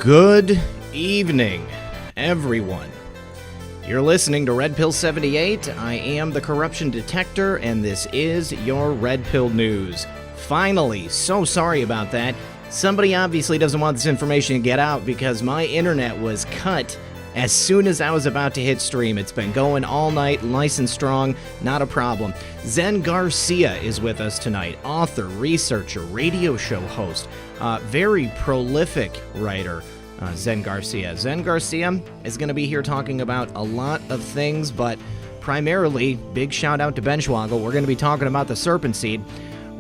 Good evening, everyone. You're listening to Redpill 78. I am the Corruption Detector, and this is your Redpill News. Finally, so sorry about that. Somebody obviously doesn't want this information to get out because my internet was cut as soon as I was about to hit stream. It's been going all night, nice and strong, not a problem. Zen Garcia is with us tonight, author, researcher, radio show host, very prolific writer, Zen Garcia. Zen Garcia is going to be here talking about a lot of things, but primarily, big shout out to Benschwagel, we're going to be talking about the Serpent Seed.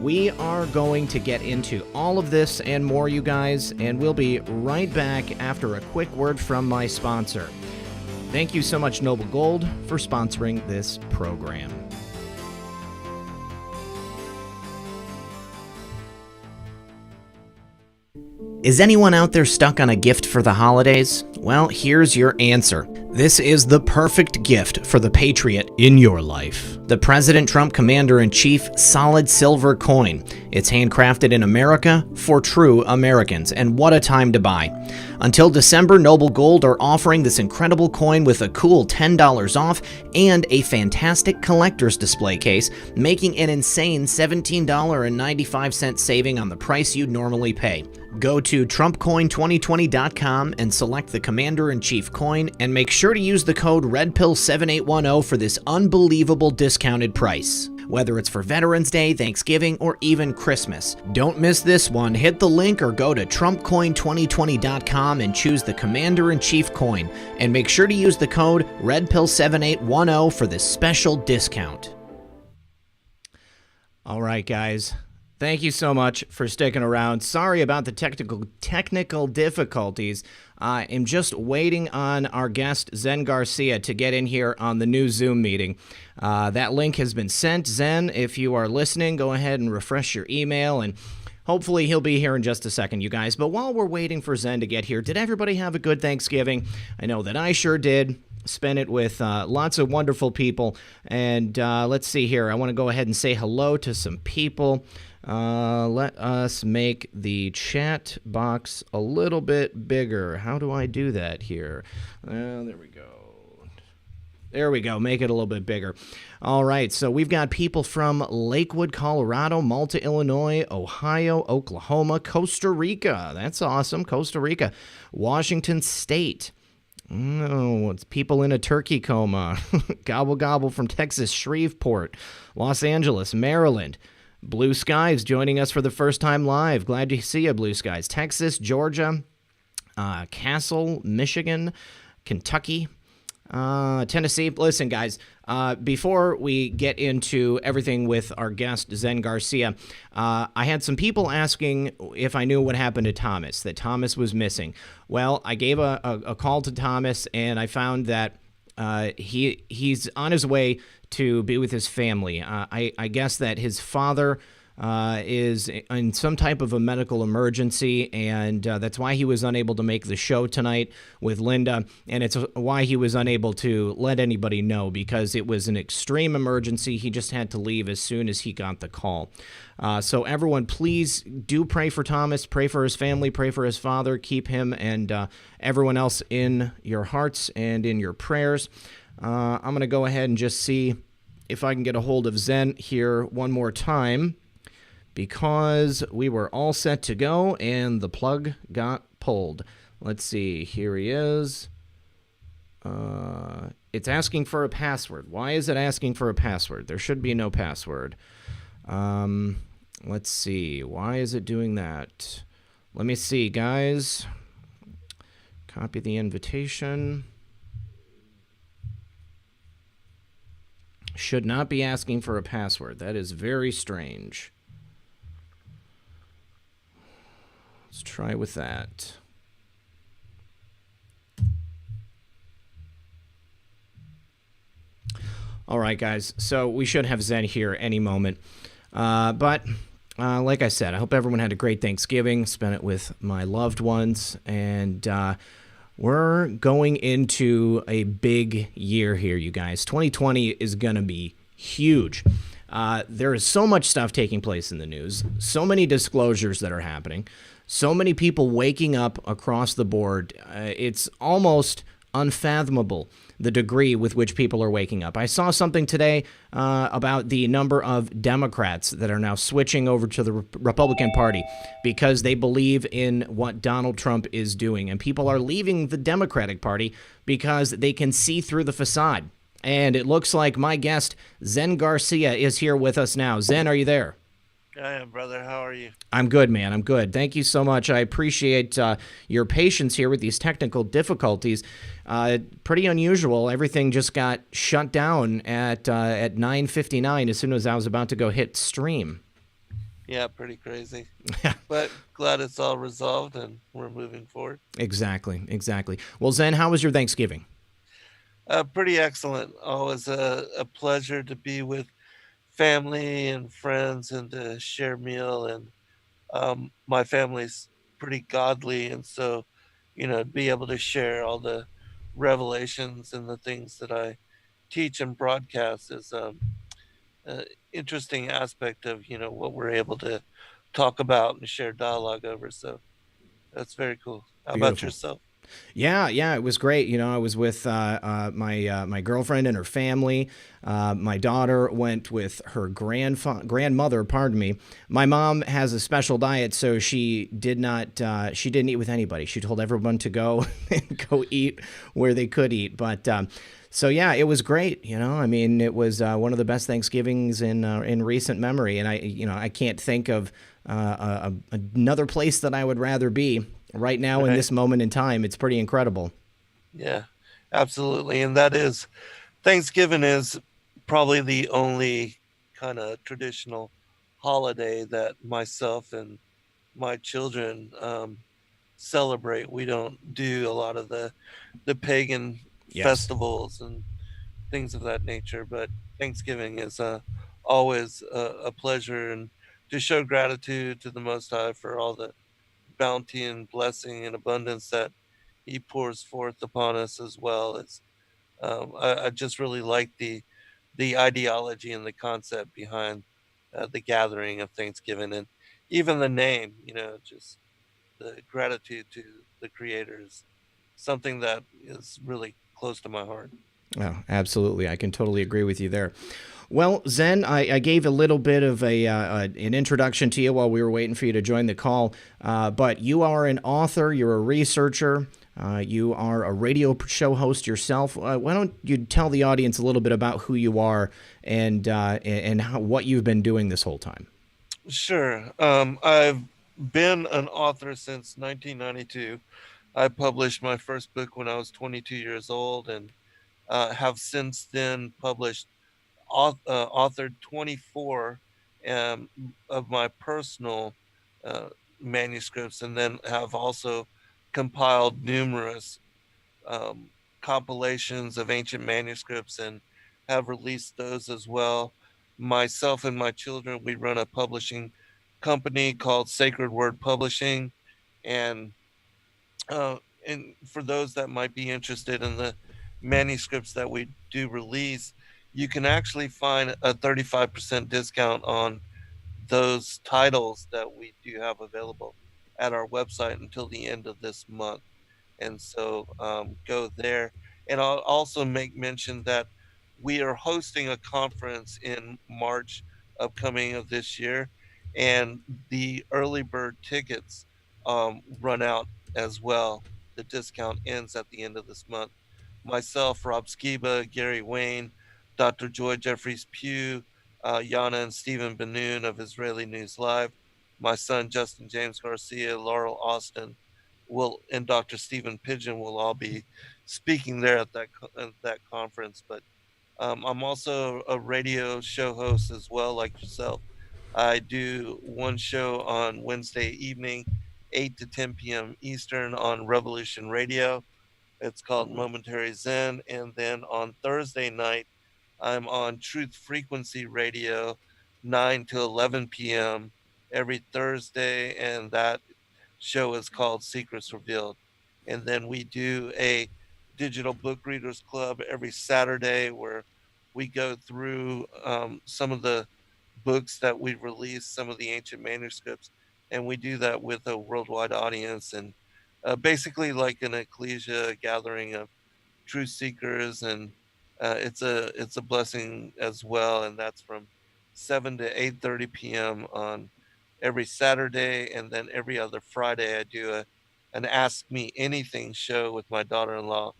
We are going to get into all of this and more, you guys, and we'll be right back after a quick word from my sponsor. Thank you so much, Noble Gold, for sponsoring this program. Is anyone out there stuck on a gift for the holidays? Well, here's your answer. This is the perfect gift for the patriot in your life. The President Trump Commander-in-Chief Solid Silver Coin. It's handcrafted in America for true Americans, and what a time to buy. Until December, Noble Gold are offering this incredible coin with a cool $10 off and a fantastic collector's display case, making an insane $17.95 saving on the price you'd normally pay. Go to TrumpCoin2020.com and select the Commander-in-Chief coin and make sure to use the code REDPILL7810 for this unbelievable discounted price. Whether it's for Veterans Day, Thanksgiving, or even Christmas. Don't miss this one. Hit the link or go to TrumpCoin2020.com and choose the Commander-in-Chief coin. And make sure to use the code REDPILL7810 for this special discount. All right, guys. Thank you so much for sticking around. Sorry about the technical difficulties. I am just waiting on our guest, Zen Garcia, to get in here on the new Zoom meeting. That link has been sent. Zen, if you are listening, go ahead and refresh your email, and hopefully he'll be here in just a second, you guys. But while we're waiting for Zen to get here, did everybody have a good Thanksgiving? I know that I sure did. Spent it with lots of wonderful people. And let's see here. I want to go ahead and say hello to some people. Let us make the chat box a little bit bigger. How do I do that here? There we go. There we go. Make it a little bit bigger. All right. So we've got people from Lakewood, Colorado, Malta, Illinois, Ohio, Oklahoma, Costa Rica. That's awesome. Costa Rica, Washington State. No, it's people in a turkey coma. Gobble gobble from Texas, Shreveport, Los Angeles, Maryland. Blue Skies joining us for the first time live. Glad to see you, Blue Skies. Texas, Georgia, Castle, Michigan, Kentucky, Tennessee. Listen, guys, before we get into everything with our guest, Zen Garcia, I had some people asking if I knew what happened to Thomas, that Thomas was missing. Well, I gave a call to Thomas, and I found that he's on his way to be with his family. I guess that his father is in some type of a medical emergency, and that's why he was unable to make the show tonight with Linda, and it's why he was unable to let anybody know, because it was an extreme emergency. He just had to leave as soon as he got the call. So everyone, please do pray for Thomas, pray for his family, pray for his father, keep him and everyone else in your hearts and in your prayers. I'm going to go ahead and just see if I can get a hold of Zen here one more time, because we were all set to go and the plug got pulled. Let's see. Here he is. It's asking for a password. Why is it asking for a password? There should be no password. Let's see. Why is it doing that? Let me see, guys. Copy the invitation. Should not be asking for a password. That is very strange. Let's try with that. All right, guys. So we should have Zen here any moment. But like I said, I hope everyone had a great Thanksgiving, spent it with my loved ones, and we're going into a big year here, you guys. 2020 is going to be huge. There is so much stuff taking place in the news, so many disclosures that are happening, So many people waking up across the board. It's almost unfathomable the degree with which people are waking up. I saw something today about the number of Democrats that are now switching over to the Republican Party because they believe in what Donald Trump is doing. And people are leaving the Democratic Party because they can see through the facade. And it looks like my guest, Zen Garcia, is here with us now. Zen, are you there? I am, brother. How are you? I'm good, man. I'm good. Thank you so much. I appreciate your patience here with these technical difficulties. Pretty unusual. Everything just got shut down at 9:59 as soon as I was about to go hit stream. Yeah, pretty crazy. But glad it's all resolved and we're moving forward. Exactly. Exactly. Well, Zen, how was your Thanksgiving? Pretty excellent. Always a pleasure to be with family and friends and to share meal. And my family's pretty godly. And so, be able to share all the revelations and the things that I teach and broadcast is interesting aspect of what we're able to talk about and share dialogue over. So that's very cool. How about Beautiful. yourself? Yeah, it was great. I was with my girlfriend and her family. My daughter went with her grandmother. Pardon me. My mom has a special diet, so she didn't eat with anybody. She told everyone to go and go eat where they could eat. But so yeah, it was great. I mean, it was one of the best Thanksgivings in recent memory, and I can't think of another place that I would rather be right now in Right. this moment in time. It's pretty incredible. Yeah, absolutely. And that is Thanksgiving is probably the only kind of traditional holiday that myself and my children celebrate. We don't do a lot of the pagan Yes. festivals and things of that nature, but Thanksgiving is always a pleasure and to show gratitude to the Most High for all the bounty and blessing and abundance that He pours forth upon us as well. I just really like the ideology and the concept behind the gathering of Thanksgiving and even the name. Just the gratitude to the creators, something that is really close to my heart. Oh, absolutely. I can totally agree with you there. Well, Zen, I gave a little bit of an introduction to you while we were waiting for you to join the call. But you are an author, you're a researcher, you are a radio show host yourself. Why don't you tell the audience a little bit about who you are and what you've been doing this whole time? Sure. I've been an author since 1992. I published my first book when I was 22 years old and have since then published, authored 24 um, of my personal uh, manuscripts, and then have also compiled numerous um, compilations of ancient manuscripts and have released those as well. Myself and my children, we run a publishing company called Sacred Word Publishing, and uh, and for those that might be interested in the manuscripts that we do release, you can actually find a 35% discount on those titles that we do have available at our website until the end of this month. And so go there. And I'll also make mention that we are hosting a conference in March upcoming of this year, and the early bird tickets run out as well. The discount ends at the end of this month. Myself, Rob Skiba, Gary Wayne, Dr. Joy Jeffries Pugh, Yana and Stephen Benoon of Israeli News Live, my son Justin James Garcia, Laurel Austin, and Dr. Stephen Pigeon will all be speaking there at that conference. But I'm also a radio show host as well, like yourself. I do one show on Wednesday evening, 8 to 10 p.m. Eastern on Revolution Radio. It's called Momentary Zen. And then on Thursday night, I'm on Truth Frequency Radio, 9 to 11 p.m. every Thursday. And that show is called Secrets Revealed. And then we do a digital book readers club every Saturday where we go through some of the books that we've released, some of the ancient manuscripts, and we do that with a worldwide audience, and basically like an ecclesia gathering of truth seekers, and it's a blessing as well, and that's from 7 to 8:30 p.m. on every Saturday, and then every other Friday I do an Ask Me Anything show with my daughter-in-law,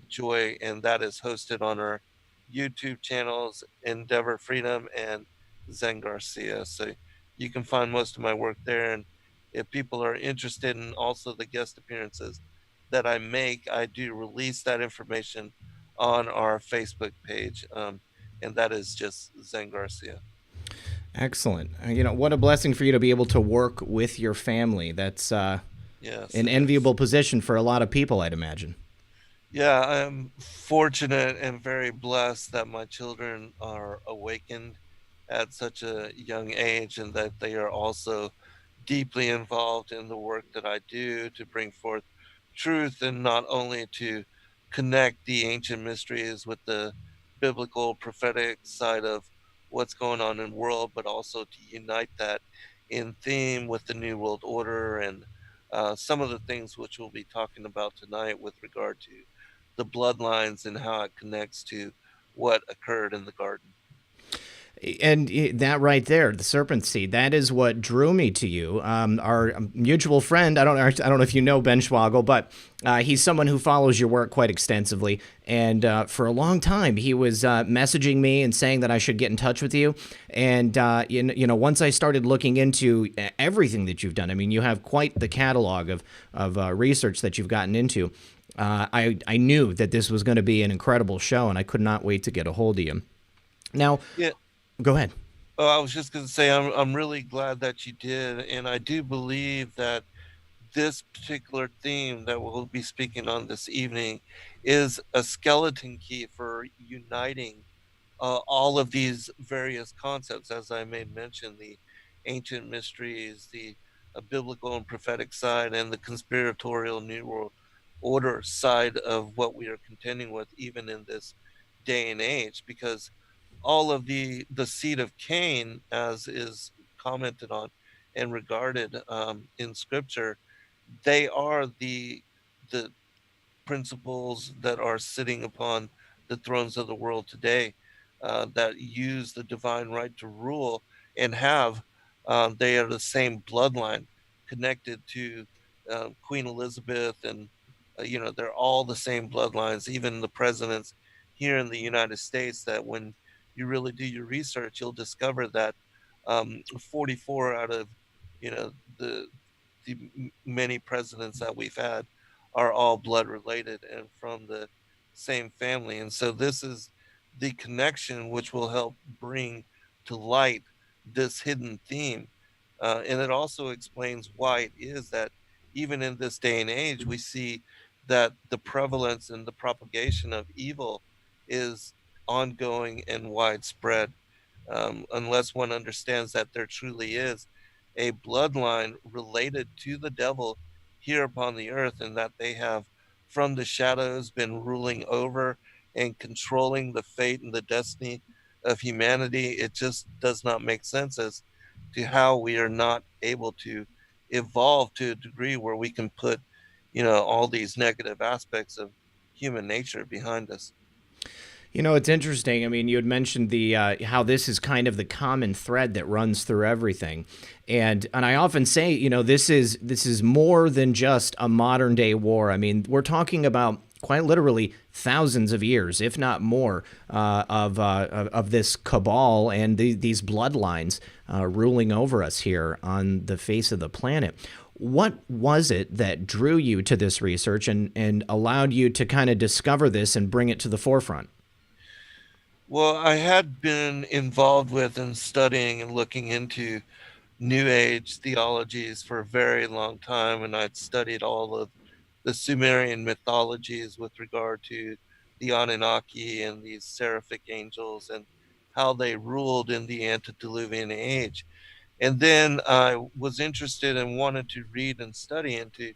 Joy, and that is hosted on our YouTube channels, Endeavor Freedom and Zen Garcia. So you can find most of my work there. And if people are interested in also the guest appearances that I make, I do release that information on our Facebook page. And that is just Zen Garcia. Excellent. What a blessing for you to be able to work with your family. That's Yes, an it is. enviable position for a lot of people, I'd imagine. Yeah, I'm fortunate and very blessed that my children are awakened at such a young age, and that they are also deeply involved in the work that I do to bring forth truth, and not only to connect the ancient mysteries with the biblical prophetic side of what's going on in the world, but also to unite that in theme with the New World Order, and some of the things which we'll be talking about tonight with regard to the bloodlines and how it connects to what occurred in the garden. And that right there, the serpent seed, that is what drew me to you. Our mutual friend, I don't know if you know Ben Schwagel, but he's someone who follows your work quite extensively. And for a long time, he was messaging me and saying that I should get in touch with you. And once I started looking into everything that you've done, I mean, you have quite the catalog of research that you've gotten into. I knew that this was going to be an incredible show, and I could not wait to get a hold of you. Now, Yeah. go ahead. Oh, I was just going to say, I'm really glad that you did. And I do believe that this particular theme that we'll be speaking on this evening is a skeleton key for uniting all of these various concepts, as I made mention, the ancient mysteries, the biblical and prophetic side, and the conspiratorial New World Order side of what we are contending with, even in this day and age, because all of the seed of Cain, as is commented on and regarded in Scripture, they are the principles that are sitting upon the thrones of the world today, that use the divine right to rule and have. They are the same bloodline connected to Queen Elizabeth, and they're all the same bloodlines. Even the presidents here in the United States, that when you really do your research, you'll discover that 44 out of the many presidents that we've had are all blood related and from the same family. And so this is the connection which will help bring to light this hidden theme. And it also explains why it is that even in this day and age, we see that the prevalence and the propagation of evil is ongoing and widespread, unless one understands that there truly is a bloodline related to the devil here upon the earth, and that they have from the shadows been ruling over and controlling the fate and the destiny of humanity. It just does not make sense as to how we are not able to evolve to a degree where we can put all these negative aspects of human nature behind us. It's interesting. I mean, you had mentioned the how this is kind of the common thread that runs through everything, and I often say, this is more than just a modern day war. I mean, we're talking about quite literally thousands of years, if not more, of this cabal and these bloodlines ruling over us here on the face of the planet. What was it that drew you to this research and allowed you to kind of discover this and bring it to the forefront? Well, I had been involved with and studying and looking into New Age theologies for a very long time, and I'd studied all of the Sumerian mythologies with regard to the Anunnaki and these seraphic angels and how they ruled in the antediluvian age. And then I was interested and wanted to read and study and to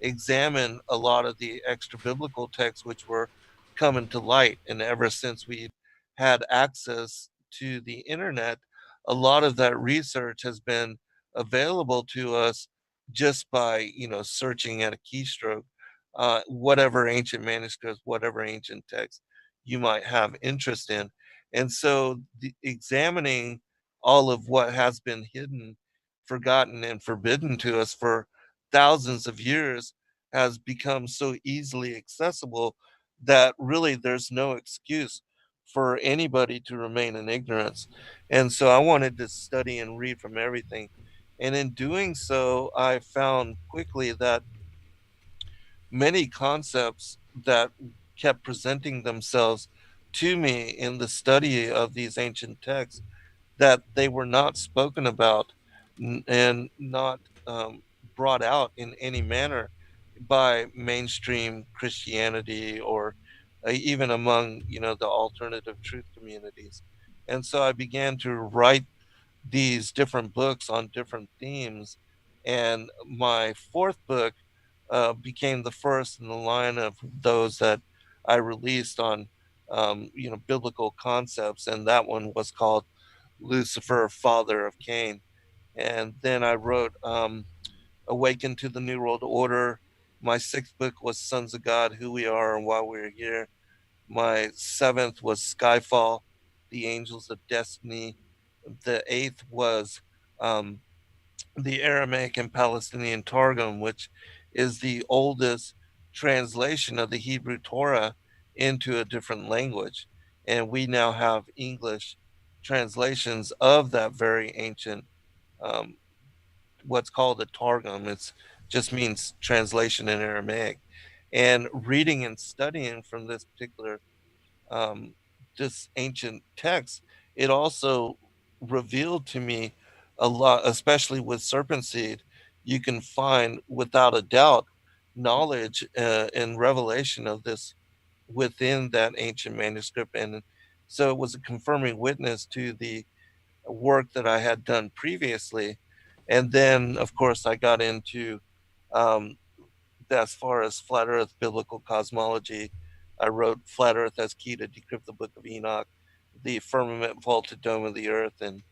examine a lot of the extra biblical texts which were coming to light. And ever since we had access to the internet, a lot of that research has been available to us just by, searching at a keystroke, whatever ancient manuscripts, whatever ancient text you might have interest in. And so examining all of what has been hidden, forgotten, and forbidden to us for thousands of years has become so easily accessible that really there's no excuse for anybody to remain in ignorance. And so I wanted to study and read from everything. And in doing so, I found quickly that many concepts that kept presenting themselves to me in the study of these ancient texts, that they were not spoken about and not brought out in any manner by mainstream Christianity or even among, the alternative truth communities. And so I began to write these different books on different themes. And my fourth book became the first in the line of those that I released on, biblical concepts. And that one was called Lucifer, Father of Cain. And then I wrote Awaken to the New World Order. My sixth book was Sons of God, Who We Are and Why We're Here. My seventh was Skyfall, The Angels of Destiny. The eighth was um, the Aramaic and Palestinian Targum, which is the oldest translation of the Hebrew Torah into a different language. And we now have English translations of that very ancient, um, what's called a Targum. It just means translation in Aramaic. And reading and studying from this particular um, this ancient text, it also revealed to me a lot, especially with serpent seed. You can find, without a doubt, knowledge and revelation of this within that ancient manuscript. And so it was a confirming witness to the work that I had done previously. And then, of course, I got into um, as far as flat earth biblical cosmology. I wrote Flat Earth as Key to Decrypt the Book of Enoch, The Firmament Vaulted Dome of the Earth, and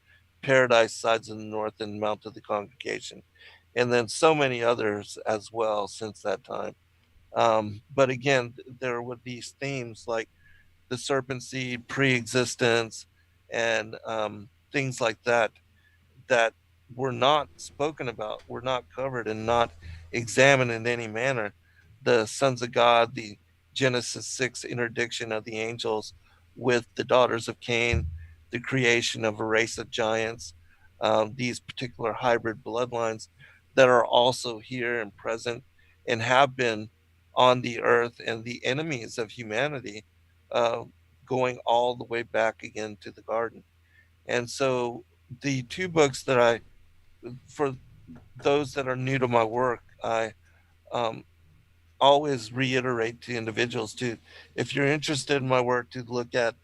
Paradise Sides of the North and Mount of the Congregation. And then so many others as well since that time. But again, there were these themes like the serpent seed, pre existence, and things like that that were not spoken about, were not covered, and not examined in any manner. The sons of God, the Genesis 6 interdiction of the angels with the daughters of Cain, the creation of a race of giants, these particular hybrid bloodlines that are also here and present and have been on the earth, and the enemies of humanity, uh, going all the way back again to the garden. And so the two books that for those that are new to my work, I um, always reiterate to individuals to, if you're interested in my work, to look at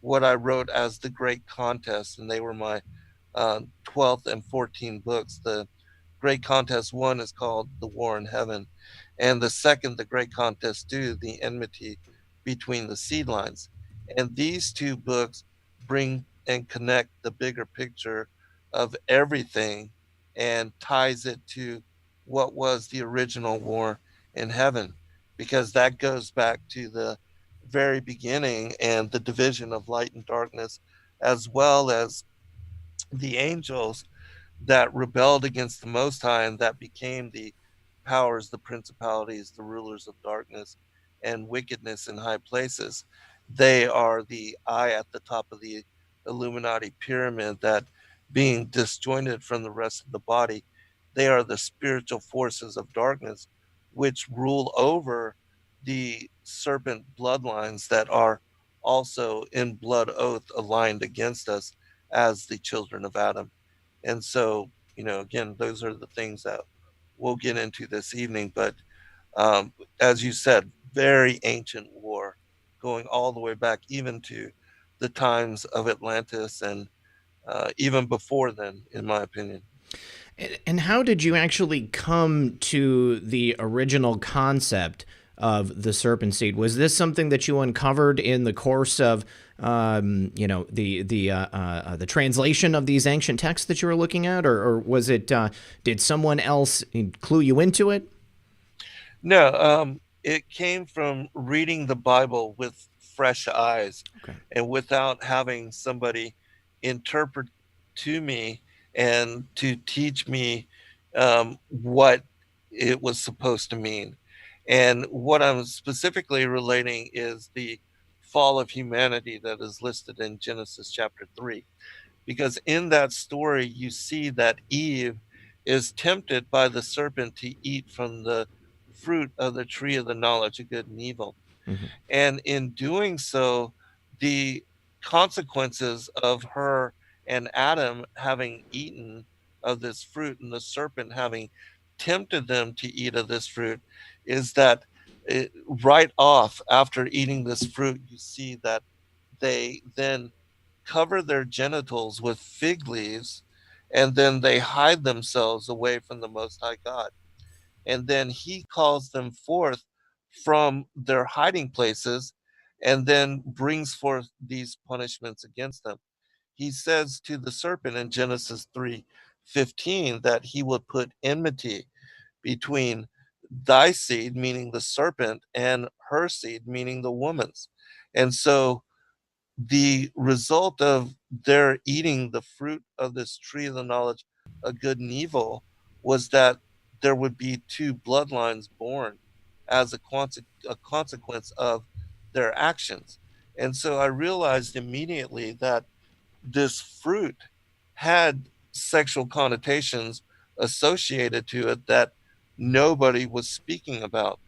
what I wrote as the Great Contest, and they were my 12th and 14th books. The Great Contest 1 is called The War in Heaven, and the second, The Great Contest 2, The Enmity Between the Seed Lines. And these two books bring and connect the bigger picture of everything and ties it to what was the original war in heaven, because that goes back to the very beginning and the division of light and darkness, as well as the angels that rebelled against the Most High and that became the powers, the principalities, the rulers of darkness and wickedness in high places. They are the eye at the top of the Illuminati pyramid that, being disjointed from the rest of the body, they are the spiritual forces of darkness which rule over the serpent bloodlines that are also in blood oath aligned against us as the children of Adam. And so, again, those are the things that we'll get into this evening. But as you said, very ancient war, going all the way back even to the times of Atlantis and even before then, in my opinion. And how did you actually come to the original concept of the serpent seed. Was this something that you uncovered in the course of, the translation of these ancient texts that you were looking at, or was it? Did someone else clue you into it? No, it came from reading the Bible with fresh eyes Okay. and without having somebody interpret to me and to teach me what it was supposed to mean. And what I'm specifically relating is the fall of humanity that is listed in Genesis chapter 3. Because in that story, you see that Eve is tempted by the serpent to eat from the fruit of the tree of the knowledge of good and evil. Mm-hmm. And in doing so, the consequences of her and Adam having eaten of this fruit and the serpent having tempted them to eat of this fruit is that right off after eating this fruit, you see that they then cover their genitals with fig leaves and then they hide themselves away from the Most High God. And then he calls them forth from their hiding places and then brings forth these punishments against them. He says to the serpent in Genesis 3:15 that he would put enmity between thy seed, meaning the serpent, and her seed, meaning the woman's. And so the result of their eating the fruit of this tree of the knowledge of good and evil was that there would be two bloodlines born as a consequence of their actions. And so I realized immediately that this fruit had sexual connotations associated to it that nobody was speaking about,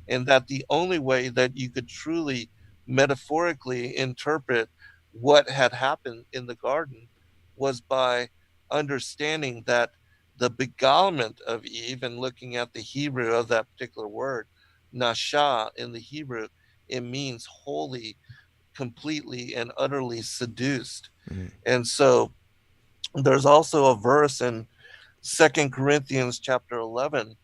and that the only way that you could truly metaphorically interpret what had happened in the garden was by understanding that the beguilement of Eve and looking at the Hebrew of that particular word, nasha in the Hebrew, it means wholly, completely, and utterly seduced. Mm-hmm. And so there's also a verse in Second Corinthians chapter 11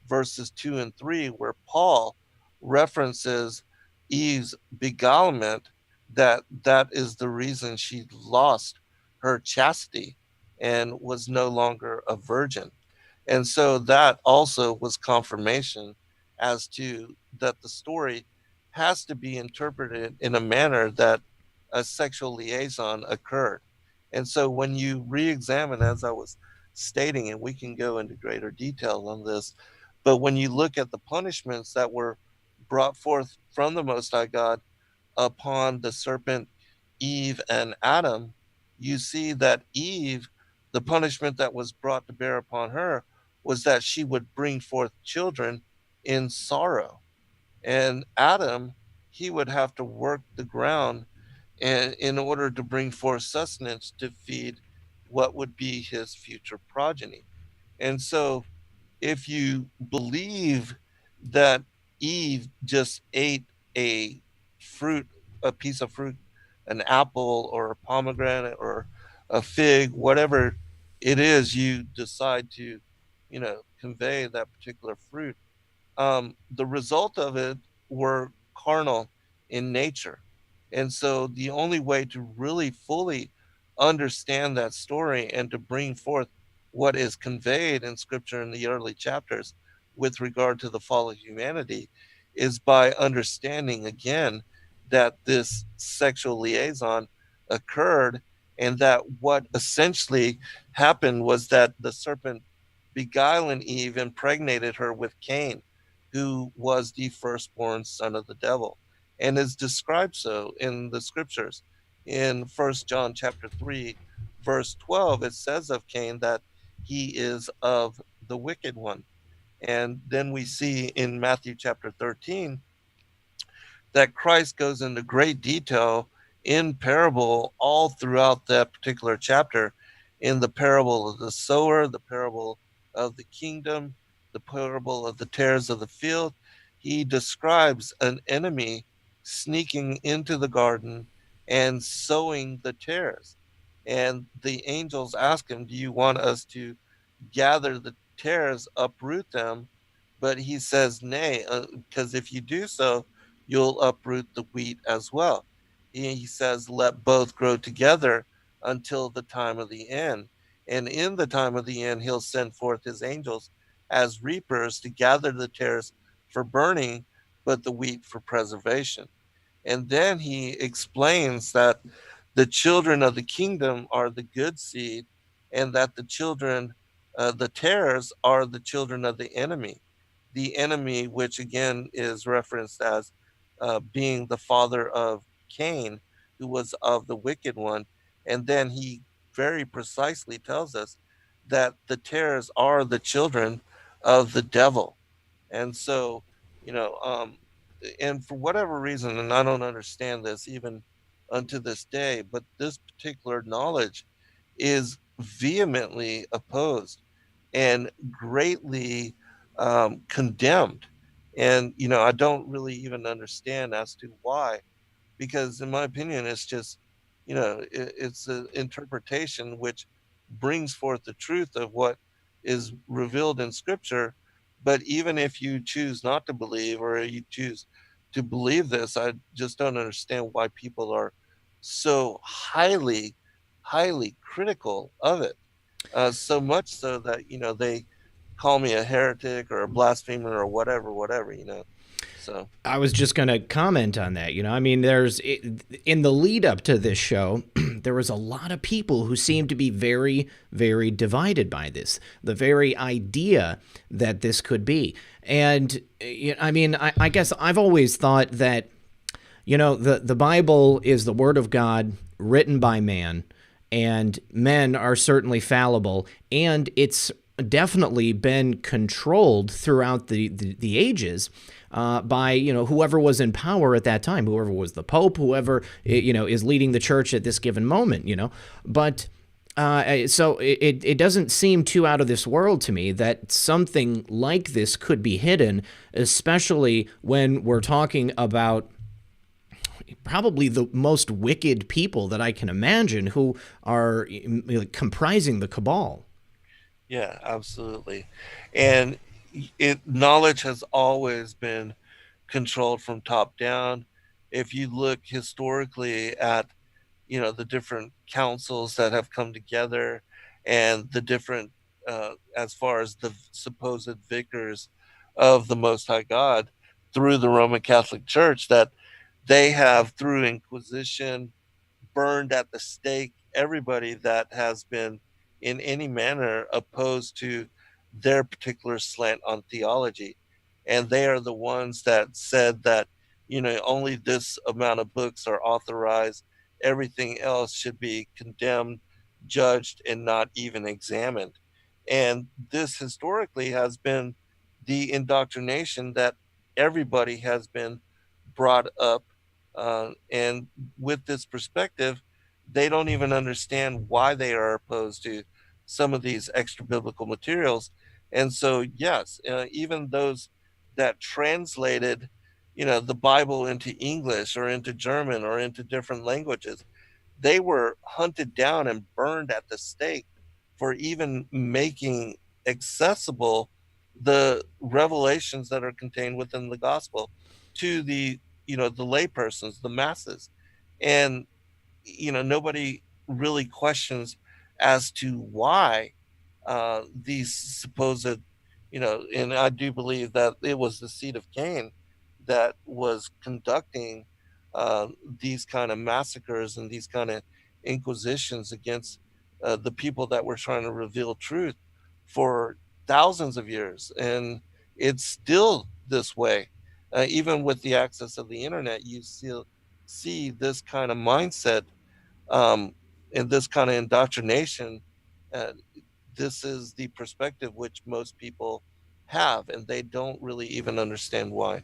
verses 2 and 3, where Paul references Eve's beguilement, that is the reason she lost her chastity and was no longer a virgin. And so that also was confirmation as to that the story has to be interpreted in a manner that a sexual liaison occurred. And so when you re-examine, as I was stating, and we can go into greater detail on this, but when you look at the punishments that were brought forth from the Most High God upon the serpent, Eve, and Adam, you see that Eve, the punishment that was brought to bear upon her was that she would bring forth children in sorrow. And Adam, he would have to work the ground and in order to bring forth sustenance to feed what would be his future progeny. And so if you believe that Eve just ate a fruit, a piece of fruit, an apple or a pomegranate or a fig, whatever it is you decide to, convey that particular fruit, the result of it were carnal in nature. And so the only way to really fully understand that story and to bring forth what is conveyed in scripture in the early chapters with regard to the fall of humanity is by understanding again that this sexual liaison occurred, and that what essentially happened was that the serpent beguiling Eve impregnated her with Cain, who was the firstborn son of the devil, and is described so in the scriptures. In First John chapter 3, verse 12, it says of Cain that he is of the wicked one. And then we see in Matthew chapter 13 that Christ goes into great detail in parable all throughout that particular chapter, in the parable of the sower, the parable of the kingdom, the parable of the tares of the field. He describes an enemy sneaking into the garden and sowing the tares. And the angels ask him, do you want us to gather the tares, uproot them, But he says, nay, because if you do so, you'll uproot the wheat as well. He says, let both grow together until the time of the end. And in the time of the end, he'll send forth his angels as reapers to gather the tares for burning, but the wheat for preservation. And then he explains that the children of the kingdom are the good seed, and that the tares, are the children of the enemy. The enemy, which again is referenced as being the father of Cain, who was of the wicked one. And then he very precisely tells us that the tares are the children of the devil. And so, you know, and for whatever reason, and I don't understand this even unto this day, but this particular knowledge is vehemently opposed and greatly condemned. And, I don't really even understand as to why, because in my opinion, it's just, it's an interpretation which brings forth the truth of what is revealed in scripture. But even if you choose not to believe, or you choose to believe this, I just don't understand why people are so highly critical of it. So much so that, they call me a heretic or a blasphemer or whatever. So I was just going to comment on that. I mean, in the lead up to this show, there was a lot of people who seemed to be very, very divided by this, the very idea that this could be. And I mean, I guess I've always thought that, the Bible is the word of God written by man, and men are certainly fallible, and it's definitely been controlled throughout the ages by whoever was in power at that time, whoever was the Pope, whoever is leading the church at this given moment. But so it doesn't seem too out of this world to me that something like this could be hidden, especially when we're talking about probably the most wicked people that I can imagine, who are comprising the cabal. yeah, absolutely. And knowledge has always been controlled from top down. If you look historically at, the different councils that have come together, and the different, as far as the supposed vicars of the Most High God through the Roman Catholic Church, that they have, through Inquisition, burned at the stake everybody that has been in any manner opposed to their particular slant on theology. And they are the ones that said that, only this amount of books are authorized. Everything else should be condemned, judged, and not even examined. And this historically has been the indoctrination that everybody has been brought up, and with this perspective, they don't even understand why they are opposed to some of these extra biblical materials. And so, yes, even those that translated, the Bible into English or into German or into different languages, they were hunted down and burned at the stake for even making accessible the revelations that are contained within the gospel to the laypersons, the masses. And nobody really questions as to why these supposed, and I do believe that it was the seed of Cain that was conducting these kind of massacres and these kind of inquisitions against the people that were trying to reveal truth for thousands of years. And it's still this way. Even with the access of the internet, you still see this kind of mindset, um, and this kind of indoctrination. Uh, this is the perspective which most people have, and they don't really even understand why.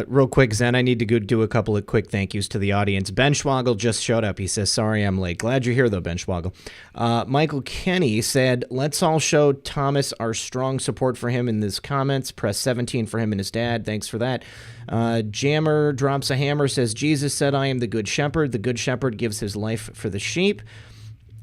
Real quick, Zen, I need to go do a couple of quick thank yous to the audience. Ben Schwagel just showed up. He says, sorry I'm late. Glad you're here, though, Ben Schwagel. Michael Kenny said, let's all show Thomas our strong support for him in his comments. Press 17 for him and his dad. Thanks for that. Jammer drops a hammer, says, Jesus said, I am the good shepherd. The good shepherd gives his life for the sheep.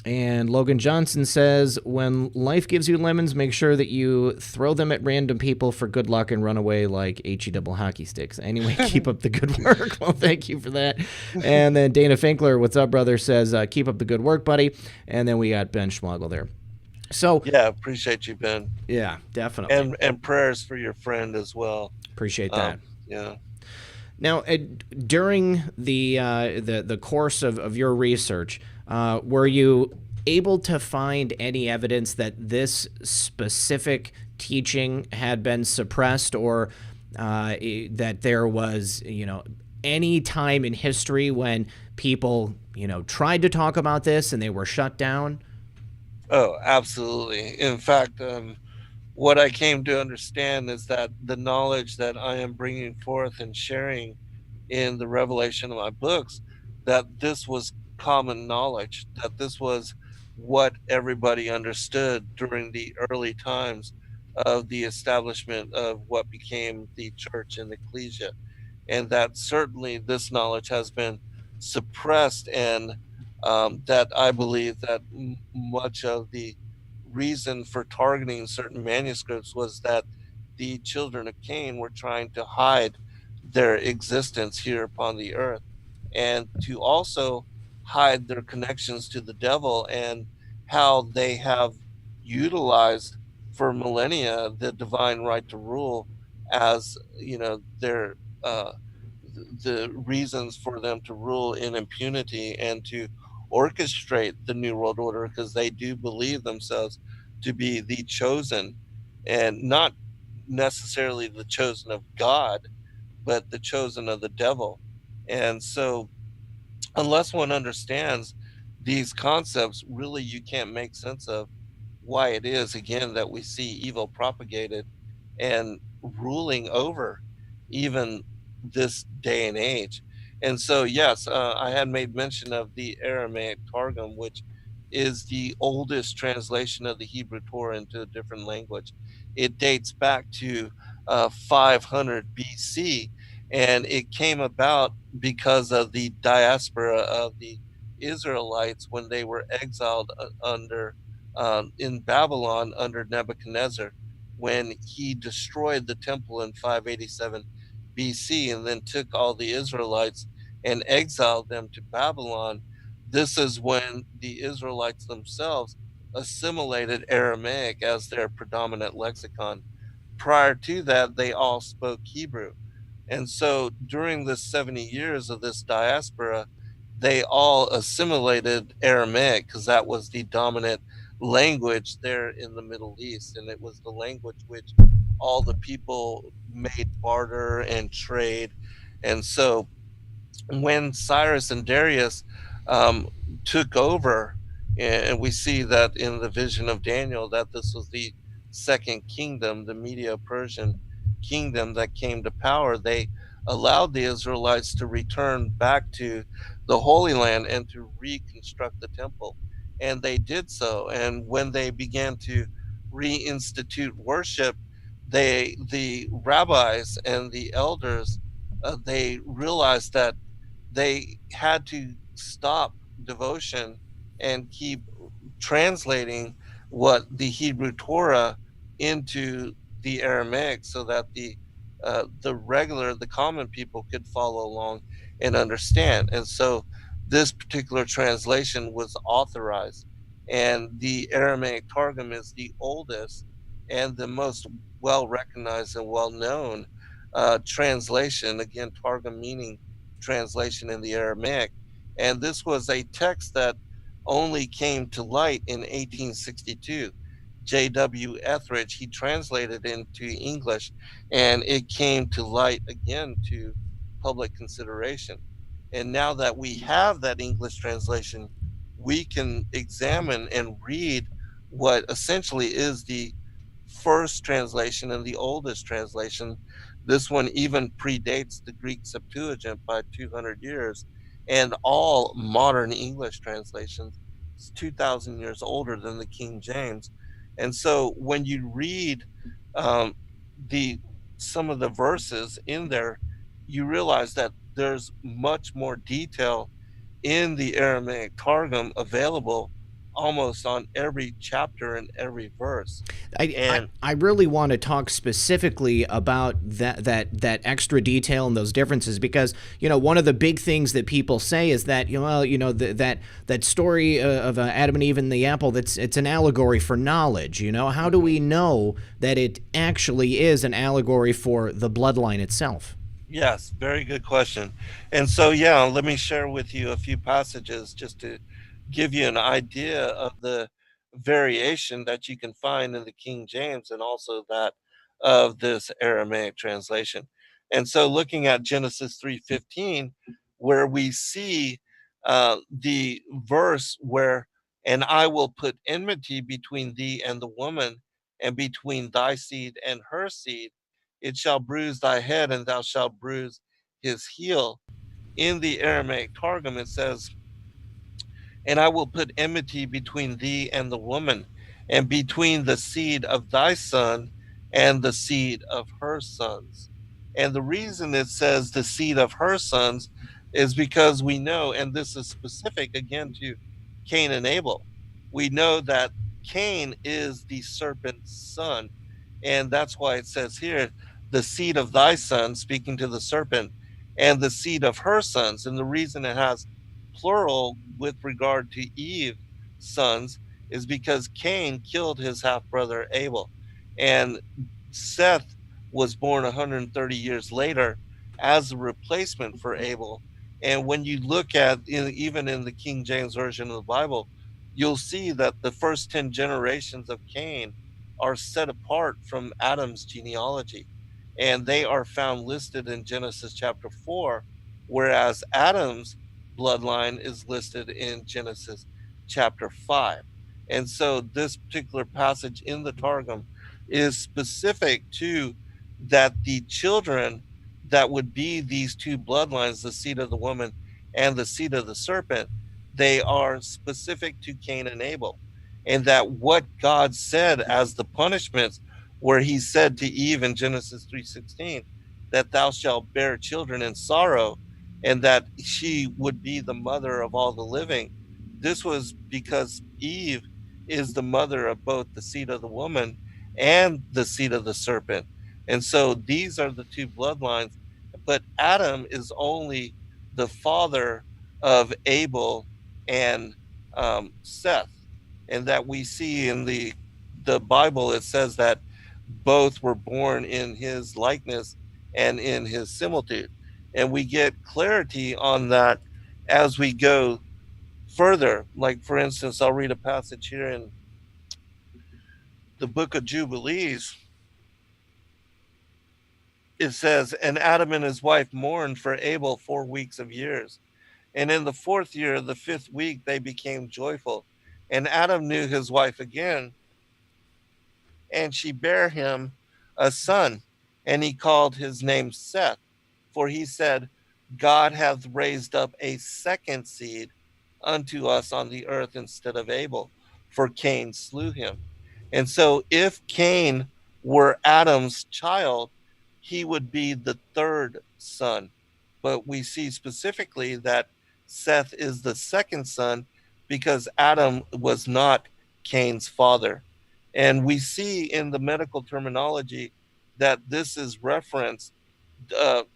And Logan Johnson says, when life gives you lemons, make sure that you throw them at random people for good luck and run away like HE double hockey sticks. Anyway, keep up the good work. Well, thank you for that. And then Dana Finkler, what's up, brother, says, keep up the good work, buddy. And then we got Ben Schmogel there. So yeah, appreciate you, Ben. Yeah, definitely. And prayers for your friend as well. Appreciate that. Yeah. Now, during the course of your research, were you able to find any evidence that this specific teaching had been suppressed, or that there was, any time in history when people, tried to talk about this and they were shut down? Oh, absolutely. In fact, what I came to understand is that the knowledge that I am bringing forth and sharing in the revelation of my books, that this was common knowledge, that this was what everybody understood during the early times of the establishment of what became the church and the ecclesia. And that certainly this knowledge has been suppressed, and that I believe that much of the reason for targeting certain manuscripts was that the children of Cain were trying to hide their existence here upon the earth, and to also hide their connections to the devil and how they have utilized for millennia the divine right to rule as their the reasons for them to rule in impunity and to orchestrate the new world order, because they do believe themselves to be the chosen, and not necessarily the chosen of God, but the chosen of the devil. And so unless one understands these concepts, really you can't make sense of why it is, again, that we see evil propagated and ruling over even this day and age. And so, yes, I had made mention of the Aramaic Targum, which is the oldest translation of the Hebrew Torah into a different language. It dates back to 500 BC, and it came about because of the diaspora of the Israelites when they were exiled in Babylon under Nebuchadnezzar, when he destroyed the temple in 587 BC and then took all the Israelites and exiled them to Babylon. This is when the Israelites themselves assimilated Aramaic as their predominant lexicon. Prior to that, they all spoke Hebrew. And so during the 70 years of this diaspora, they all assimilated Aramaic because that was the dominant language there in the Middle East. And it was the language which all the people made barter and trade. And so when Cyrus and Darius took over, and we see that in the vision of Daniel, that this was the second kingdom, the Medo-Persian kingdom that came to power, they allowed the Israelites to return back to the Holy Land and to reconstruct the temple. And they did so. And when they began to reinstitute worship, the rabbis and the elders, they realized that they had to stop devotion and keep translating what the Hebrew Torah into the Aramaic, so that the common people could follow along and understand. And so this particular translation was authorized, and the Aramaic Targum is the oldest and the most well recognized and well known translation. Again, Targum meaning translation in the Aramaic. And this was a text that only came to light in 1862. J.W. Etheridge, he translated into English, and it came to light again to public consideration. And now that we have that English translation, we can examine and read what essentially is the first translation and the oldest translation. This one even predates the Greek Septuagint by 200 years, and all modern English translations is 2,000 years older than the King James. And so when you read the some of the verses in there, you realize that there's much more detail in the Aramaic Targum available almost on every chapter and every verse. And I really want to talk specifically about that extra detail and those differences, because one of the big things that people say is that that story of Adam and Eve and the apple, it's an allegory for knowledge. How do we know that it actually is an allegory for the bloodline itself? yes, very good question. And so, yeah, let me share with you a few passages just to give you an idea of the variation that you can find in the King James and also that of this Aramaic translation. And so, looking at Genesis 3:15, where we see the verse where, and I will put enmity between thee and the woman, and between thy seed and her seed, it shall bruise thy head, and thou shalt bruise his heel. In the Aramaic Targum, it says, and I will put enmity between thee and the woman, and between the seed of thy son and the seed of her sons. And the reason it says the seed of her sons is because we know, and this is specific again to Cain and Abel, we know that Cain is the serpent's son. And that's why it says here, the seed of thy son, speaking to the serpent, and the seed of her sons. And the reason it has plural with regard to Eve's sons is because Cain killed his half brother Abel, and Seth was born 130 years later as a replacement for Abel. And when you look at even in the King James version of the Bible, you'll see that the first 10 generations of Cain are set apart from Adam's genealogy, and they are found listed in Genesis chapter 4, whereas Adam's bloodline is listed in Genesis chapter 5. And so this particular passage in the Targum is specific to that the children that would be these two bloodlines, the seed of the woman and the seed of the serpent, they are specific to Cain and Abel. And that what God said as the punishments, where he said to Eve in Genesis 3:16, that thou shalt bear children in sorrow, and that she would be the mother of all the living. This was because Eve is the mother of both the seed of the woman and the seed of the serpent. And so these are the two bloodlines. But Adam is only the father of Abel and Seth. And that we see in the Bible, it says that both were born in his likeness and in his similitude. And we get clarity on that as we go further. Like, for instance, I'll read a passage here in the book of Jubilees. It says, and Adam and his wife mourned for Abel 4 weeks of years. And in the fourth year, the 5th week, they became joyful. And Adam knew his wife again, and she bare him a son, and he called his name Seth, for he said, God hath raised up a second seed unto us on the earth instead of Abel, for Cain slew him. And so, if Cain were Adam's child, he would be the third son. But we see specifically that Seth is the second son because Adam was not Cain's father. And we see in the medical terminology that this is referenced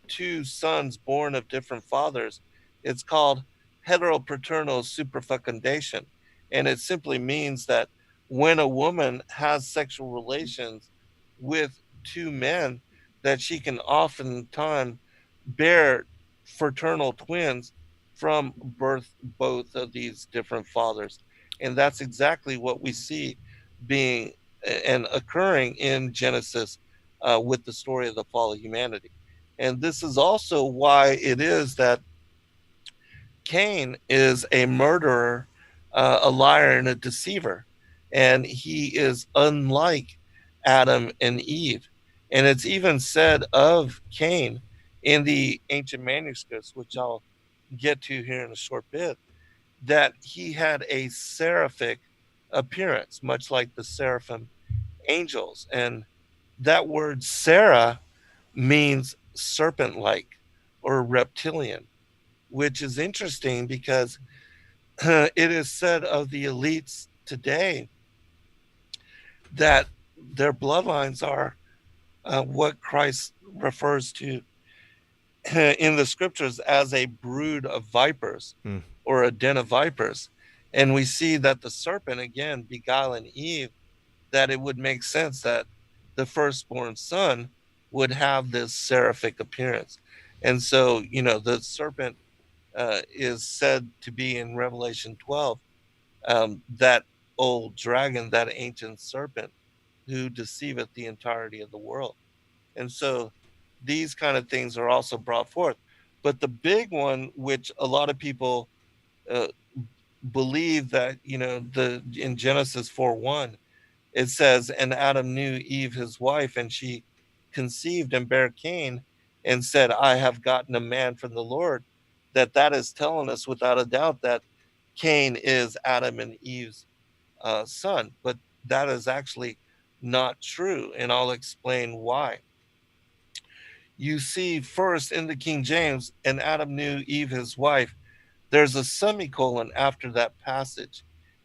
two sons born of different fathers. It's called heteropaternal superfecundation. And it simply means that when a woman has sexual relations with two men, that she can oftentimes bear fraternal twins from birth both of these different fathers. And that's exactly what we see being and occurring in Genesis with the story of the fall of humanity. And this is also why it is that Cain is a murderer, a liar, and a deceiver. And he is unlike Adam and Eve. And it's even said of Cain in the ancient manuscripts, which I'll get to here in a short bit, that he had a seraphic appearance, much like the seraphim angels. And that word Sarah means serpent like or reptilian, which is interesting because it is said of the elites today that their bloodlines are what Christ refers to in the scriptures as a brood of vipers Hmm. or a den of vipers. And we see that the serpent, again, beguiling Eve, that it would make sense that the firstborn son would have this seraphic appearance. And so, the serpent is said to be in Revelation 12, that old dragon, that ancient serpent who deceiveth the entirety of the world. And so these kind of things are also brought forth. But the big one, which a lot of people uh, believe that, the in Genesis 4:1, it says, and Adam knew Eve his wife, and she conceived and bare Cain, and said, I have gotten a man from the Lord. That is telling us without a doubt that Cain is Adam and Eve's son. But that is actually not true, and I'll explain why. You see, first in the King James, and Adam knew Eve his wife, there's a semicolon after that passage.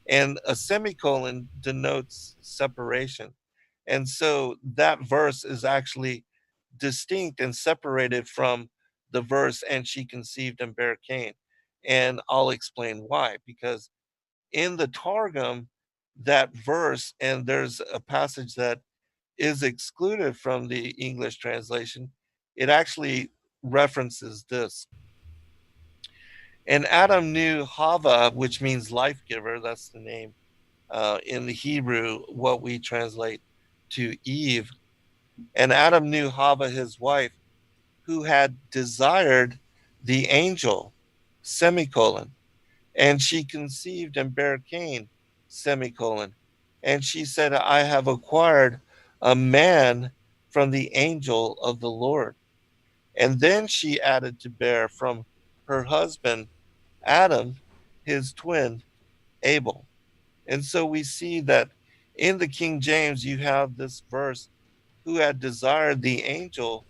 And a semicolon denotes separation. And so that verse is actually distinct and separated from the verse, and she conceived and bare Cain. And I'll explain why. Because in the Targum, that verse, and there's a passage that is excluded from the English translation, it actually references this. And Adam knew Hava, which means life giver. That's the name in the Hebrew, what we translate to Eve. And Adam knew Hava, his wife, who had desired the angel, semicolon. And she conceived and bare Cain, semicolon. And she said, I have acquired a man from the angel of the Lord. And then she added to bear from her husband, Adam, his twin, Abel. And so we see that in the King James, you have this verse, who had desired the angel,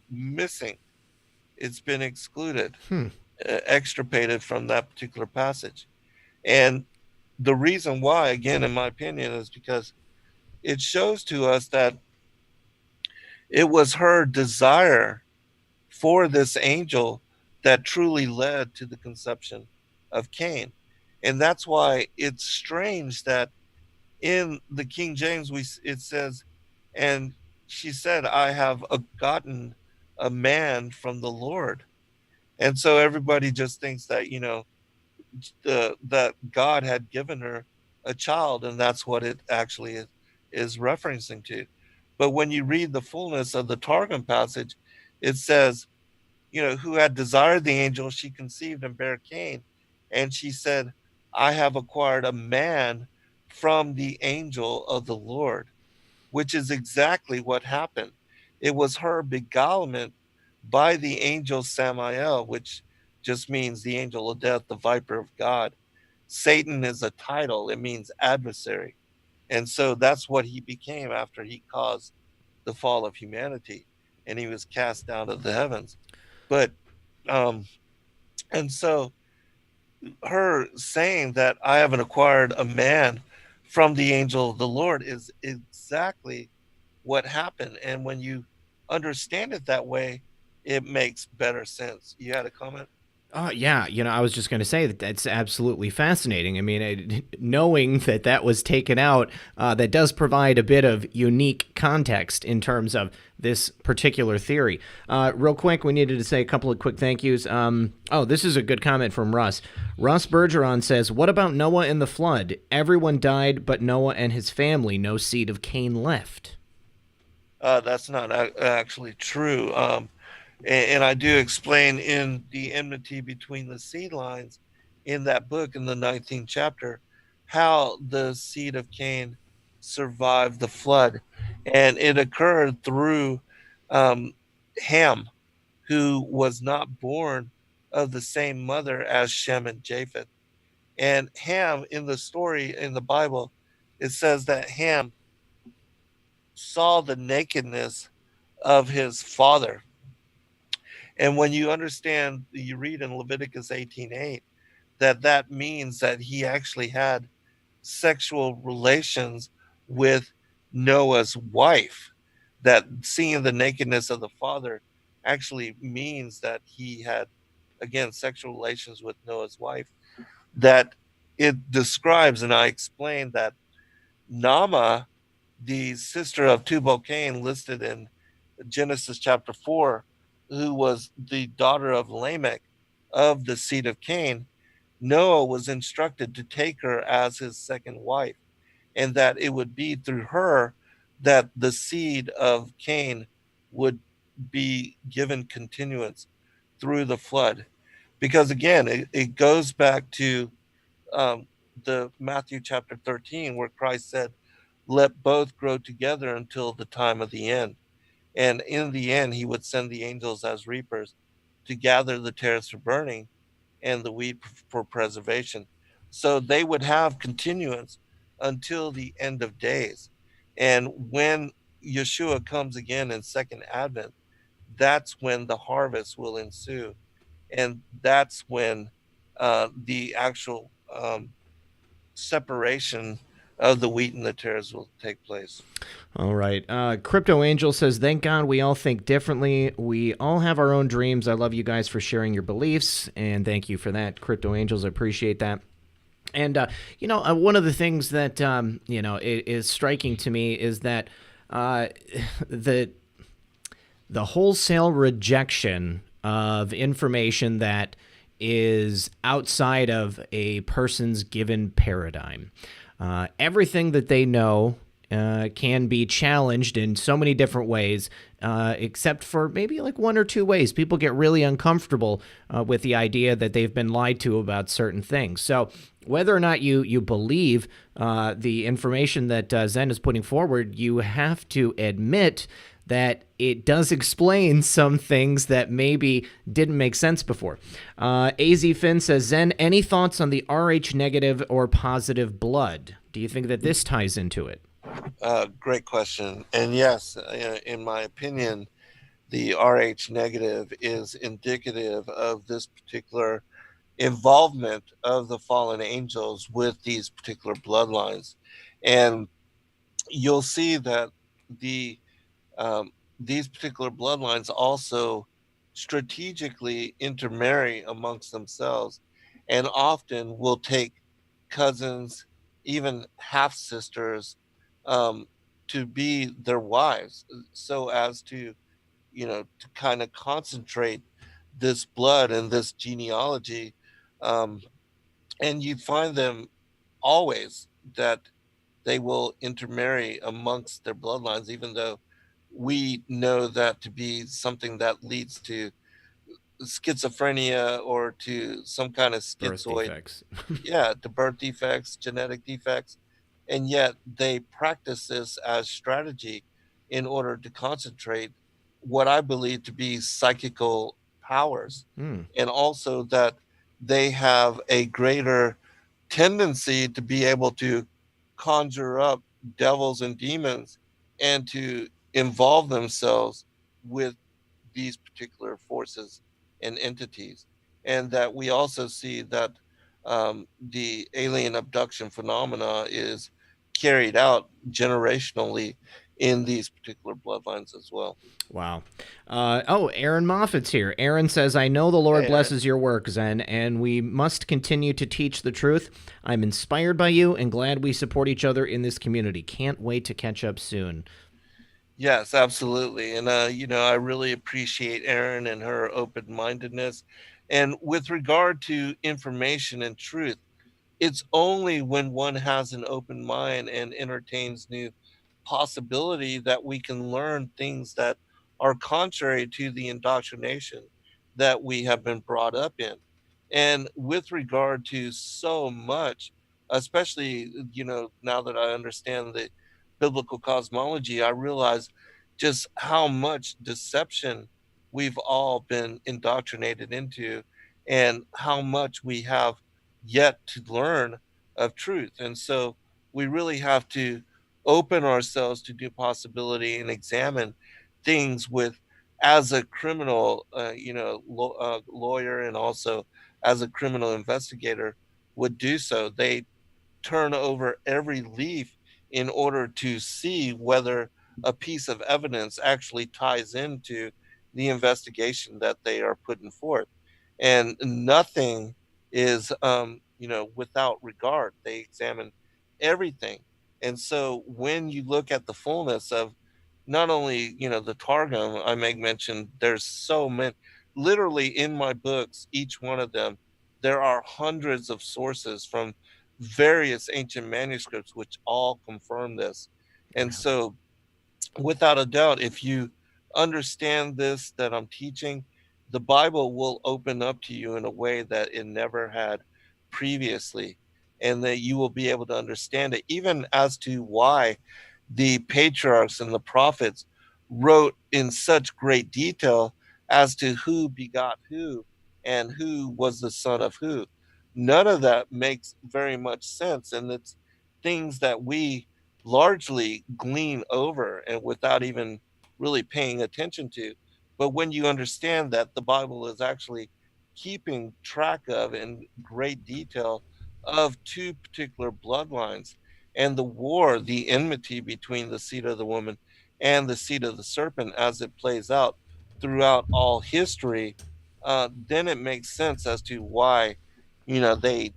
missing. It's been excluded, Hmm. extirpated from that particular passage. And the reason why, again, in my opinion, is because it shows to us that it was her desire for this angel that truly led to the conception of Cain. And that's why it's strange that in the King James it says, and she said, I have gotten a man from the Lord. And so everybody just thinks that, that God had given her a child, and that's what it actually is referencing to. But when you read the fullness of the Targum passage, it says, who had desired the angel, she conceived and bare Cain. And she said, I have acquired a man from the angel of the Lord, which is exactly what happened. It was her beguilement by the angel Samael, which just means the angel of death, the viper of God. Satan is a title, it means adversary. And so that's what he became after he caused the fall of humanity, and he was cast down to the heavens. But um and so her saying that I haven't acquired a man from the angel of the Lord is exactly what happened. And when you understand it that way, it makes better sense. You had a comment? Yeah, I was just going to say that that's absolutely fascinating. I mean, knowing that that was taken out, that does provide a bit of unique context in terms of this particular theory. Real quick, we needed to say a couple of quick thank yous. This is a good comment from Russ. Russ Bergeron says, what about Noah and the flood? Everyone died but Noah and his family. No seed of Cain left. That's not actually true. And I do explain in the enmity between the seed lines in that book in the 19th chapter how the seed of Cain survived the flood. And it occurred through um, Ham, who was not born of the same mother as Shem and Japheth. And Ham, in the story in the Bible, it says that Ham saw the nakedness of his father. And when you understand, you read in Leviticus 18:8 that means that he actually had sexual relations with Noah's wife. That seeing the nakedness of the father actually means that he had, again, sexual relations with Noah's wife. That it describes, and I explained that Nama, the sister of Tubal Cain, listed in Genesis chapter 4, who was the daughter of Lamech of the seed of Cain, Noah was instructed to take her as his second wife, and that it would be through her that the seed of Cain would be given continuance through the flood. Because again, it goes back to um, the Matthew chapter 13, where Christ said, "Let both grow together until the time of the end." And in the end, he would send the angels as reapers to gather the tares for burning and the wheat for preservation. So they would have continuance until the end of days. And when Yeshua comes again in second advent, that's when the harvest will ensue. And that's when the actual separation of the wheat and the tares will take place. All right. Crypto Angel says, "Thank God we all think differently. We all have our own dreams. I love you guys for sharing your beliefs, and thank you for that, Crypto Angels. I appreciate that." And one of the things that is striking to me is that the wholesale rejection of information that is outside of a person's given paradigm. Everything that they know can be challenged in so many different ways, except for maybe like one or two ways. People get really uncomfortable with the idea that they've been lied to about certain things. So whether or not you believe the information that Zen is putting forward, you have to admit that it does explain some things that maybe didn't make sense before. AZ Finn says, "Zen, any thoughts on the Rh negative or positive blood? Do you think that this ties into it?" Great question. And yes, in my opinion, the Rh negative is indicative of this particular involvement of the fallen angels with these particular bloodlines. And you'll see that the these particular bloodlines also strategically intermarry amongst themselves, and often will take cousins, even half sisters, um, to be their wives, so as to to kind of concentrate this blood and this genealogy. Um, and you find them always that they will intermarry amongst their bloodlines, even though we know that to be something that leads to schizophrenia or to some kind of Birth schizoid, defects. yeah, to birth defects, genetic defects. And yet they practice this as strategy in order to concentrate what I believe to be psychical powers. Hmm. And also that they have a greater tendency to be able to conjure up devils and demons and to involve themselves with these particular forces and entities. And that we also see that the alien abduction phenomena is carried out generationally in these particular bloodlines as well. Wow. Aaron Moffitt's here. Aaron says, "I know the Lord Hey, Aaron. blesses your work, Zen, and we must continue to teach the truth. I'm inspired by you and glad we support each other in this community. Can't wait to catch up soon." Yes, absolutely. And, I really appreciate Erin and her open mindedness. And with regard to information and truth, it's only when one has an open mind and entertains new possibility that we can learn things that are contrary to the indoctrination that we have been brought up in. And with regard to so much, especially, now that I understand the biblical cosmology, I realize just how much deception we've all been indoctrinated into and how much we have yet to learn of truth. And so we really have to open ourselves to new possibility and examine things with, as a criminal lawyer, and also as a criminal investigator would do so. They turn over every leaf in order to see whether a piece of evidence actually ties into the investigation that they are putting forth. And nothing is, without regard. They examine everything. And so when you look at the fullness of not only, the Targum, I make mention, there's so many, literally in my books, each one of them, there are hundreds of sources from various ancient manuscripts which all confirm this. And Really? so, without a doubt, if you understand this that I'm teaching, the Bible will open up to you in a way that it never had previously, and that you will be able to understand it, even as to why the patriarchs and the prophets wrote in such great detail as to who begot who and who was the son of who. None of that makes very much sense, and it's things that we largely glean over and without even really paying attention to. But when you understand that the Bible is actually keeping track of in great detail of two particular bloodlines, and the war, the enmity between the seed of the woman and the seed of the serpent as it plays out throughout all history, then it makes sense as to why, they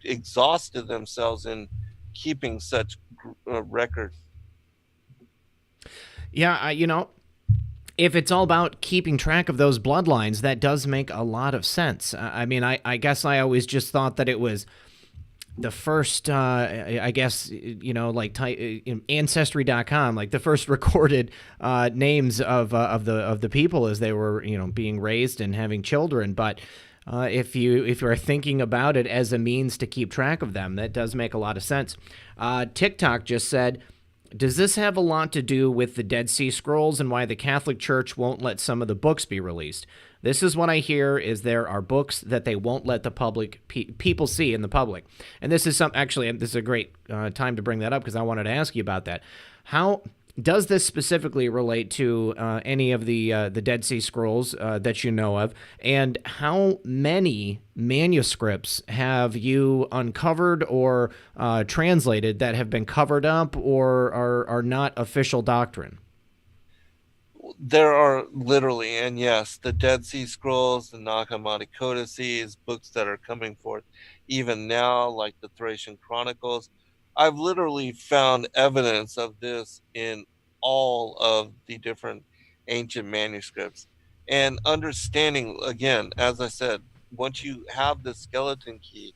exhausted themselves in keeping such record. Yeah, if it's all about keeping track of those bloodlines, that does make a lot of sense. I mean, I guess I always just thought that it was the first, I guess, like Ancestry.com, like the first recorded names of the people as they were, being raised and having children. But if you are thinking about it as a means to keep track of them, that does make a lot of sense. TikTok just said, does this have a lot to do with the Dead Sea Scrolls and why the Catholic Church won't let some of the books be released? This is what I hear, is there are books that they won't let the public people see in the public. And this is actually, this is a great time to bring that up because I wanted to ask you about that. How does this specifically relate to any of the Dead Sea Scrolls that you know of? And how many manuscripts have you uncovered or translated that have been covered up or are not official doctrine? There are literally, and yes, the Dead Sea Scrolls, the Nag Hammadi Codices, books that are coming forth even now, like the Thracian Chronicles. I've literally found evidence of this in all of the different ancient manuscripts. And understanding, again, as I said, once you have the skeleton key,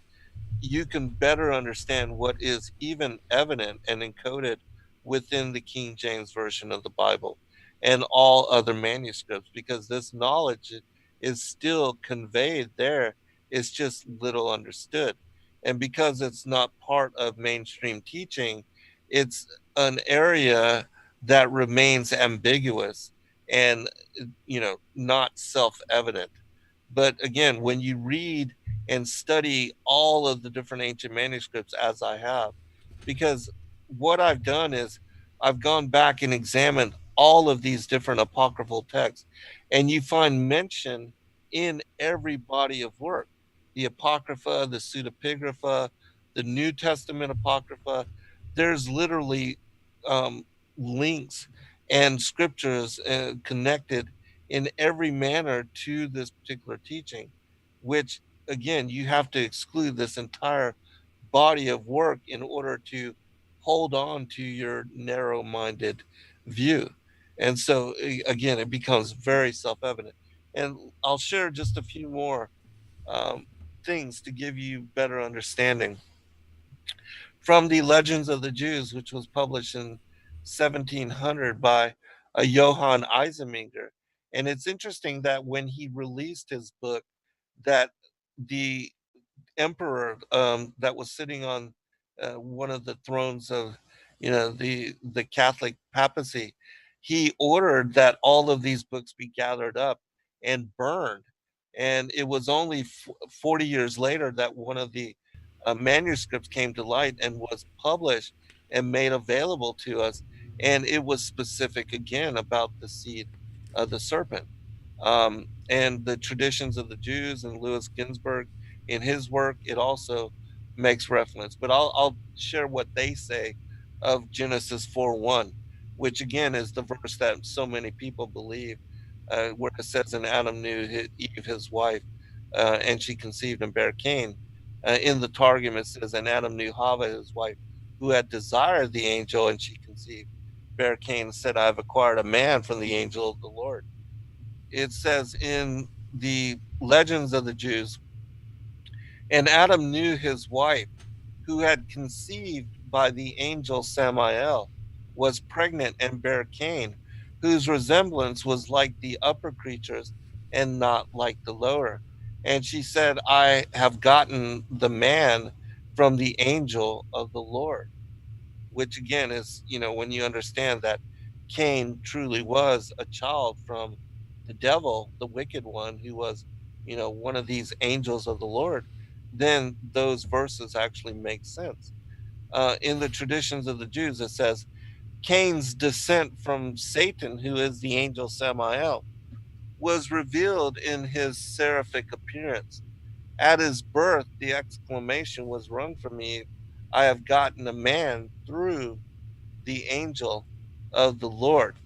you can better understand what is even evident and encoded within the King James Version of the Bible and all other manuscripts, because this knowledge is still conveyed there. It's just little understood. And because it's not part of mainstream teaching, it's an area that remains ambiguous and, not self evident. But again, when you read and study all of the different ancient manuscripts, as I have, because what I've done is I've gone back and examined all of these different apocryphal texts, and you find mention in every body of work, the Apocrypha, the Pseudepigrapha, the New Testament Apocrypha. There's literally links and scriptures connected in every manner to this particular teaching, which again, you have to exclude this entire body of work in order to hold on to your narrow minded view. And so, again, it becomes very self evident. And I'll share just a few more um, things to give you better understanding from the Legends of the Jews, which was published in 1700 by a Johann Eisenmenger. And it's interesting that when he released his book, that the emperor that was sitting on one of the thrones of, the Catholic papacy, he ordered that all of these books be gathered up and burned. And it was only 40 years later that one of the manuscripts came to light and was published and made available to us. And it was specific again about the seed of the serpent. And the traditions of the Jews and Louis Ginsburg in his work, it also makes reference. But I'll share what they say of Genesis 4:1, which again is the verse that so many people believe, where it says, "And Adam knew Eve his wife, and she conceived and bare Cain." In the Targum, it says, "And Adam knew Hava his wife, who had desired the angel, and she conceived, bare Cain, and said, I have acquired a man from the angel of the Lord." It says in the legends of the Jews, "And Adam knew his wife, who had conceived by the angel Samael, was pregnant and bare Cain, whose resemblance was like the upper creatures and not like the lower. And she said, I have gotten the man from the angel of the Lord." Which again is, when you understand that Cain truly was a child from the devil, the wicked one, who was, one of these angels of the Lord, then those verses actually make sense. In the traditions of the Jews, it says Cain's descent from Satan, who is the angel Samael, was revealed in his seraphic appearance. At his birth, the exclamation was wrung from me, I have gotten a man through the angel of the Lord.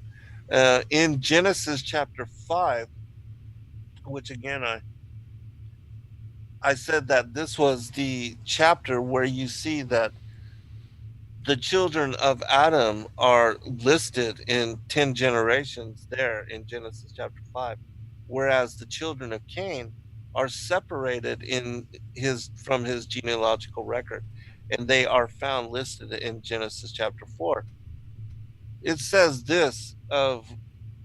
In Genesis chapter 5, which again, I said that this was the chapter where you see that the children of Adam are listed in 10 generations there in Genesis chapter 5, whereas the children of Cain are separated in his from his genealogical record, and they are found listed in Genesis chapter 4. It says this of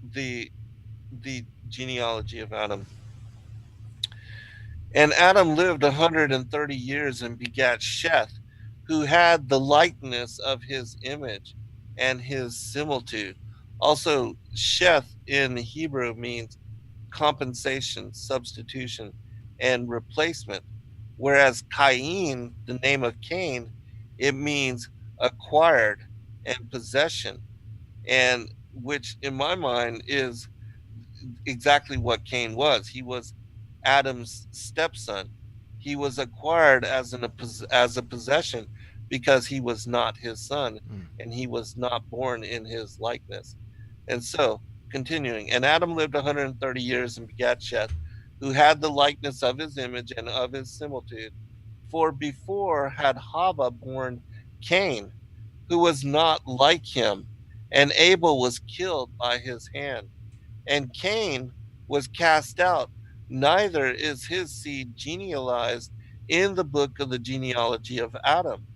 the the genealogy of Adam. "And Adam lived 130 years and begat Sheth, who had the likeness of his image and his similitude." Also, Sheth in Hebrew means compensation, substitution, and replacement, whereas Cain, the name of Cain, it means acquired and possession, and which in my mind is exactly what Cain was. He was Adam's stepson. He was acquired as a possession because he was not his son and he was not born in his likeness. And so, continuing, "And Adam lived 130 years and begat Sheth, who had the likeness of his image and of his similitude. For before had Hava borne Cain, who was not like him, and Abel was killed by his hand. And Cain was cast out, neither is his seed genealized in the book of the genealogy of Adam.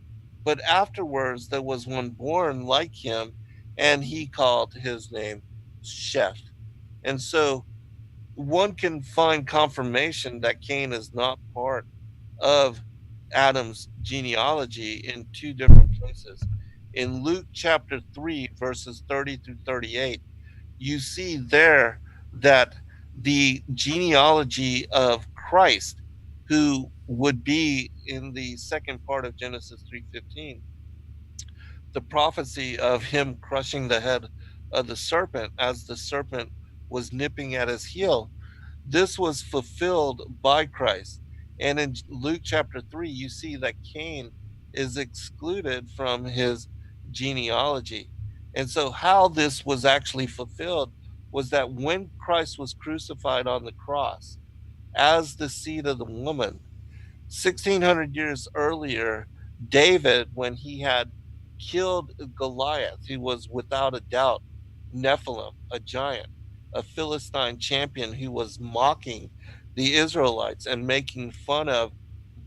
But afterwards there was one born like him, and he called his name Sheth." And so one can find confirmation that Cain is not part of Adam's genealogy in two different places. In Luke chapter 3, verses 30 through 38, you see there that the genealogy of Christ, who would be in the second part of Genesis 3:15, the prophecy of him crushing the head of the serpent as the serpent was nipping at his heel, this was fulfilled by Christ. And in Luke chapter 3, you see that Cain is excluded from his genealogy. And so, how this was actually fulfilled was that when Christ was crucified on the cross as the seed of the woman, 1600 years earlier, David, when he had killed Goliath, who was without a doubt Nephilim, a giant, a Philistine champion who was mocking the Israelites and making fun of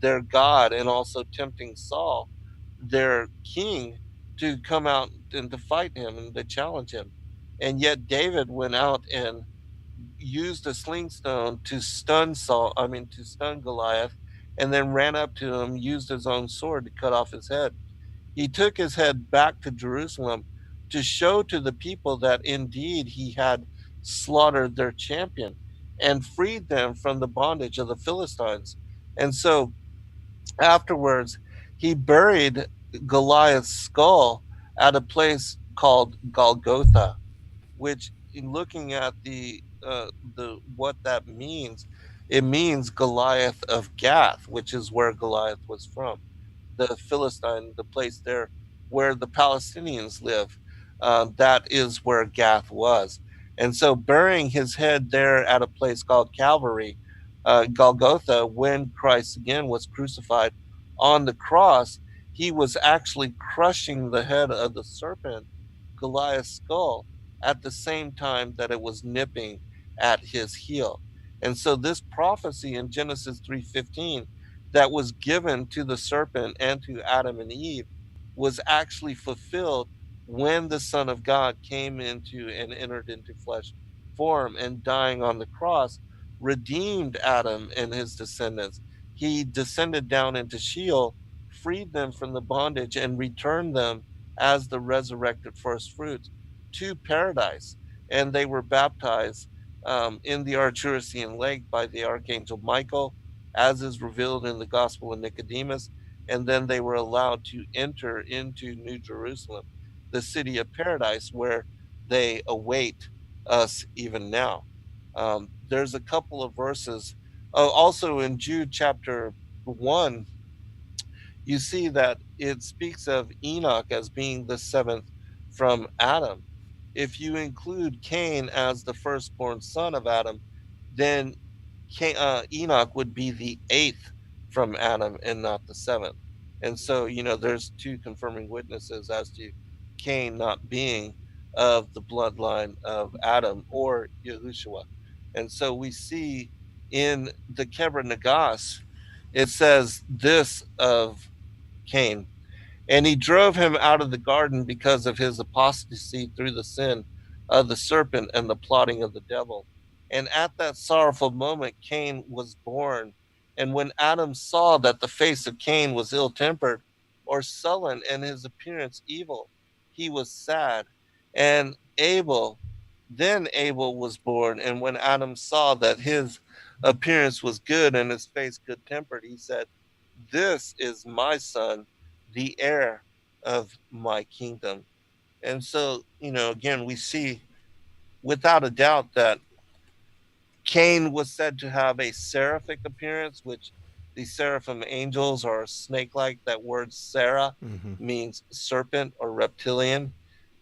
their God and also tempting Saul, their king, to come out and to fight him and to challenge him. And yet David went out and used a sling stone to to stun Goliath, and then ran up to him, used his own sword to cut off his head. He took his head back to Jerusalem to show to the people that indeed he had slaughtered their champion and freed them from the bondage of the Philistines. And so afterwards, he buried Goliath's skull at a place called Golgotha, which, in looking at the the what that means, it means Goliath of Gath, which is where Goliath was from, the Philistine, the place there where the Palestinians live. That is where Gath was. And so burying his head there at a place called Calvary, Golgotha, when Christ again was crucified on the cross, he was actually crushing the head of the serpent, Goliath's skull, at the same time that it was nipping at his heel. And so this prophecy in Genesis 3:15 that was given to the serpent and to Adam and Eve was actually fulfilled when the Son of God came into and entered into flesh form and dying on the cross, redeemed Adam and his descendants. He descended down into Sheol, freed them from the bondage, and returned them as the resurrected first fruits to paradise. And they were baptized in the Arturian lake by the archangel Michael, as is revealed in the Gospel of Nicodemus. And then they were allowed to enter into New Jerusalem, the city of paradise, where they await us even now. There's a couple of verses. Also in Jude chapter 1, you see that it speaks of Enoch as being the seventh from Adam. If you include Cain as the firstborn son of Adam, then Enoch would be the eighth from Adam and not the seventh. And so, there's two confirming witnesses as to Cain not being of the bloodline of Adam or Yahushua. And so we see in the Keber Nagas, it says this of Cain: and he drove him out of the garden because of his apostasy through the sin of the serpent and the plotting of the devil. And at that sorrowful moment, Cain was born. And when Adam saw that the face of Cain was ill tempered or sullen and his appearance evil, he was sad. And then Abel was born. And when Adam saw that his appearance was good and his face good tempered, he said, "This is my son, the heir of my kingdom." And so, again, we see without a doubt that Cain was said to have a seraphic appearance, which the seraphim angels are snake-like. That word "sera" means serpent or reptilian,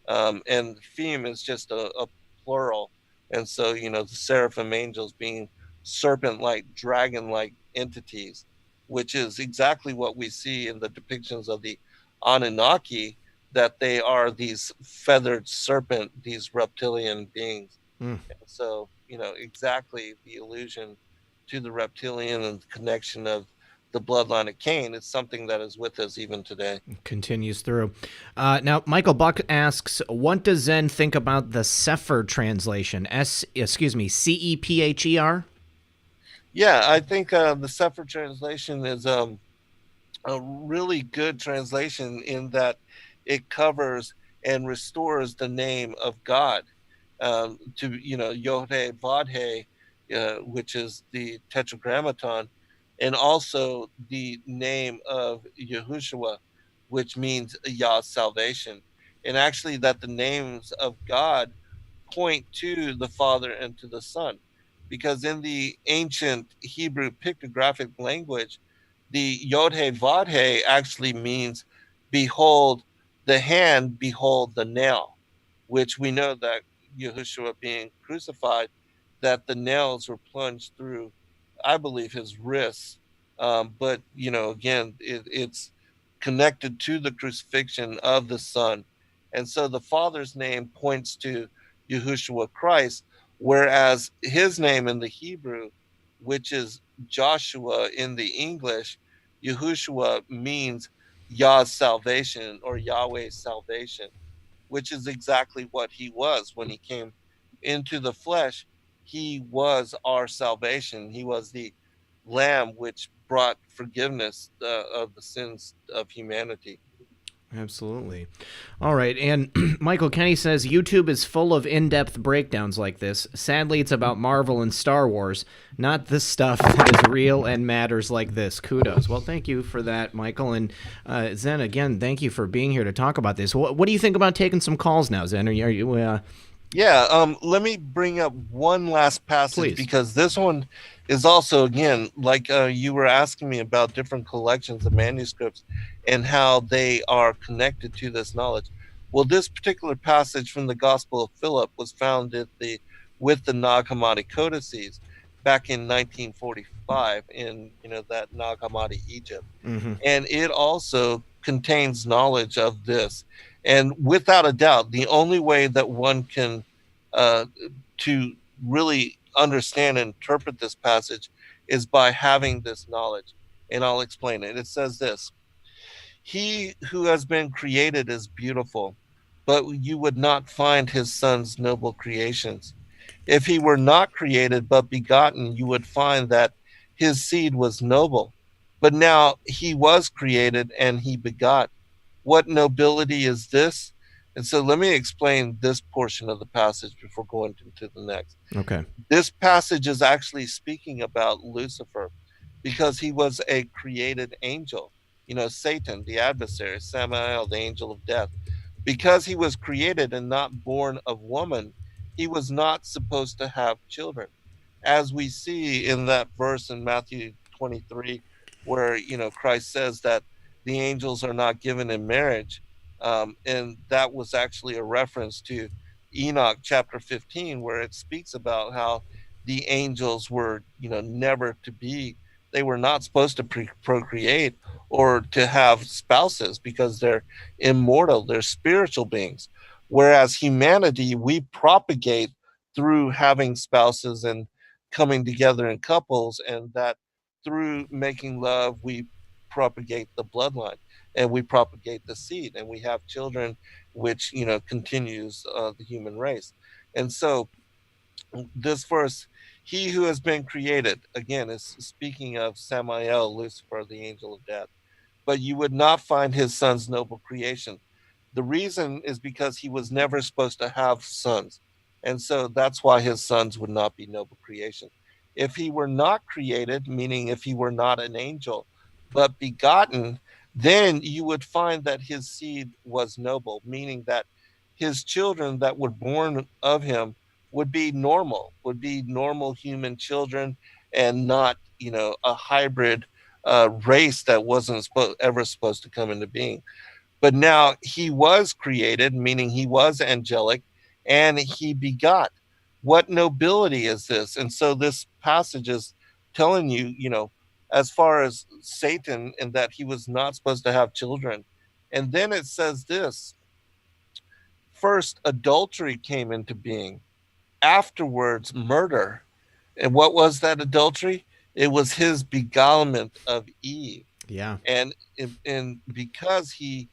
and "fem" is just a plural. And so, the seraphim angels being serpent-like, dragon-like entities, which is exactly what we see in the depictions of the Anunnaki, that they are these feathered serpent, these reptilian beings. And so, exactly the allusion to the reptilian and the connection of the bloodline of Cain is something that is with us even today. Continues through. Now, Michael Buck asks, what does Zen think about the Sefer translation? Cepher? Yeah, I think the Sefer translation is a really good translation in that it covers and restores the name of God to, Yod Vod, which is the Tetragrammaton, and also the name of Yahushua, which means Yah's salvation. And actually that the names of God point to the Father and to the Son, because in the ancient Hebrew pictographic language, the Yod He Vod He actually means behold the hand, behold the nail, which we know that Yahushua being crucified, that the nails were plunged through, I believe, his wrists. But, again, it's connected to the crucifixion of the Son. And so the Father's name points to Yahushua Christ, whereas his name in the Hebrew, which is Joshua in the English, Yahushua means Yah's salvation or Yahweh's salvation, which is exactly what he was when he came into the flesh. He was our salvation. He was the lamb which brought forgiveness of the sins of humanity. Absolutely. All right. And Michael Kenny says YouTube is full of in-depth breakdowns like this. Sadly, it's about Marvel and Star Wars, not the stuff that is real and matters like this. Kudos. Well, thank you for that, Michael. And Zen, again, thank you for being here to talk about this. What do you think about taking some calls now, Zen? Are you Yeah, let me bring up one last passage Please. because this one is also, again, like you were asking me about different collections of manuscripts and how they are connected to this knowledge. Well, this particular passage from the Gospel of Philip was found at the with the Nag Hammadi codices back in 1945 in that Nag Hammadi Egypt, Mm-hmm. and it also contains knowledge of this. And without a doubt, the only way that one can uh, to really understand and interpret this passage is by having this knowledge. And I'll explain it. It says this: He who has been created is beautiful, but you would not find his son's noble creations. If he were not created but begotten, you would find that his seed was noble. But now he was created and he begot. What nobility is this? And so let me explain this portion of the passage before going into the next. Okay. This passage is actually speaking about Lucifer because he was a created angel. Satan, the adversary, Samael, the angel of death. Because he was created and not born of woman, he was not supposed to have children. As we see in that verse in Matthew 23, where, Christ says that the angels are not given in marriage. And that was actually a reference to Enoch chapter 15, where it speaks about how the angels were, never to be, they were not supposed to procreate or to have spouses because they're immortal, they're spiritual beings. Whereas humanity, we propagate through having spouses and coming together in couples, and that through making love, we propagate the bloodline and we propagate the seed and we have children, which continues the human race. And so this verse, he who has been created, again, is speaking of Samael, Lucifer, the angel of death, but you would not find his son's noble creation. The reason is because he was never supposed to have sons. And so that's why his sons would not be noble creation. If he were not created, meaning if he were not an angel, but begotten, then you would find that his seed was noble, meaning that his children that were born of him would be normal human children, and not, a hybrid race that wasn't ever supposed to come into being. But now he was created, meaning he was angelic, and he begot. What nobility is this? And so this passage is telling you, as far as Satan, and that he was not supposed to have children. And then it says this: first, adultery came into being, afterwards, murder. And what was that adultery? It was his beguilement of Eve. Yeah. And because he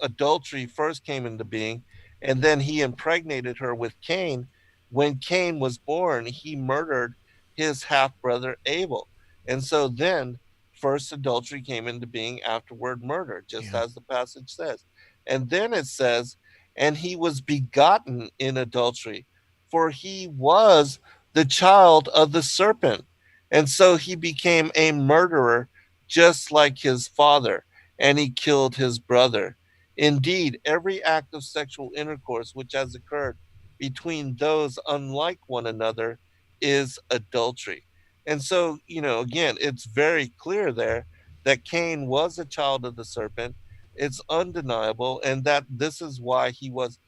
adultery first came into being, and then he impregnated her with Cain. When Cain was born, he murdered his half brother Abel. And so then first adultery came into being, afterward murder, just Yeah. as the passage says. And then it says, and he was begotten in adultery, for he was the child of the serpent. And so he became a murderer just like his father, and he killed his brother. Indeed, every act of sexual intercourse which has occurred between those unlike one another is adultery. And so, again, it's very clear there that Cain was a child of the serpent. It's undeniable, and that this is why he was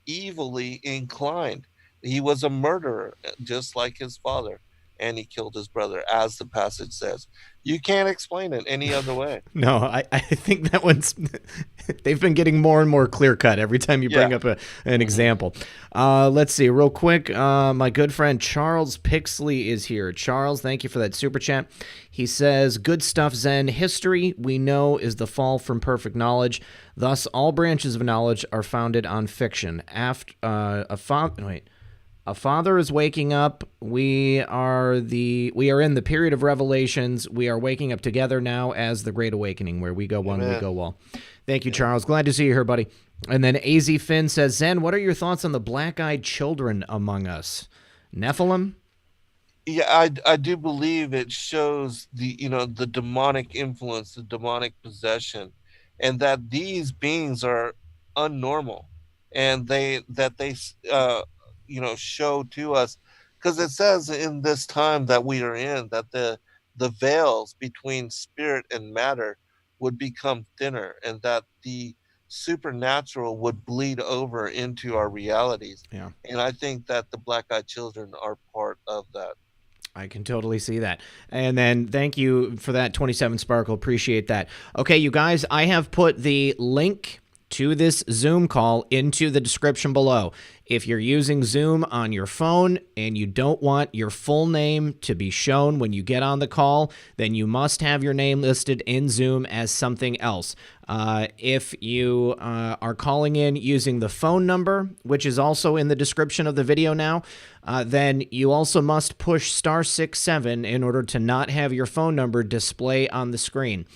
evilly inclined. He was a murderer, just like his father, and he killed his brother, as the passage says. You can't explain it any other way. No, I think that one's. They've been getting more and more clear cut every time you Yeah. bring up an Mhm. example. Let's see, real quick. My good friend Charles Pixley is here. Charles, thank you for that super chat. He says, "Good stuff, Zen. History, we know, is the fall from perfect knowledge. Thus, all branches of knowledge are founded on fiction. After a father is waking up. We are in the period of revelations. We are waking up together now as the Great Awakening, where we go one, we Amen. go all." Thank you, Yeah. Charles. Glad to see you here, buddy. And then AZ Finn says, "Zen, what are your thoughts on the black-eyed children among us? Nephilim?" Yeah, I do believe it shows the demonic influence, the demonic possession, and that these beings are unnormal. and they show to us, because it says in this time that we are in that the veils between spirit and matter would become thinner, and that the supernatural would bleed over into our realities. Yeah. And I think that the Black Eyed Children are part of that. I can totally see that. And then thank you for that, 27 Sparkle. Appreciate that. Okay, you guys, I have put the link to this Zoom call into the description below. If you're using Zoom on your phone and you don't want your full name to be shown when you get on the call, then you must have your name listed in Zoom as something else. If you are calling in using the phone number, which is also in the description of the video now, then you also must push *67 in order to not have your phone number display on the screen.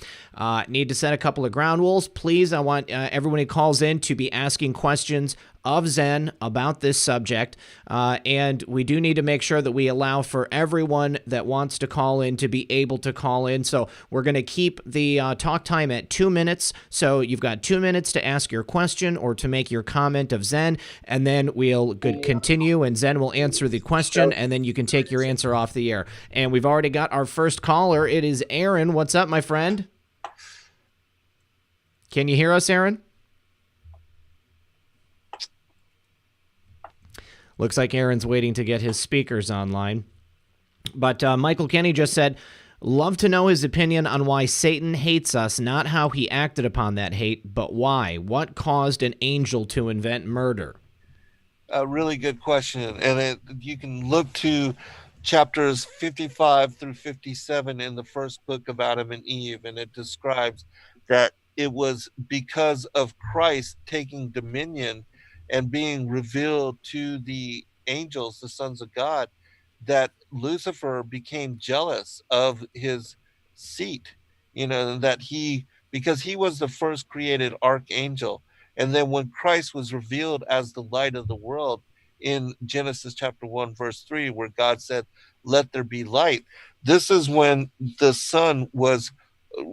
Need to set a couple of ground rules. Please, I want everyone who calls in to be asking questions of Zen about this subject, and we do need to make sure that we allow for everyone that wants to call in to be able to call in. So we're going to keep the talk time at 2 minutes. So you've got 2 minutes to ask your question or to make your comment of Zen, and then we'll continue, and Zen will answer the question, and then you can take your answer off the air. And we've already got our first caller. It is Aaron. What's up, my friend? Can you hear us, Aaron? Looks like Aaron's waiting to get his speakers online. But Michael Kenny just said, love to know his opinion on why Satan hates us, not how he acted upon that hate, but why. What caused an angel to invent murder? A really good question. And you can look to chapters 55 through 57 in the first book of Adam and Eve, and it describes that it was because of Christ taking dominion and being revealed to the angels, the sons of God, that Lucifer became jealous of his seat, because he was the first created archangel. And then when Christ was revealed as the light of the world in Genesis chapter 1, verse 3, where God said, "Let there be light," this is when the Son was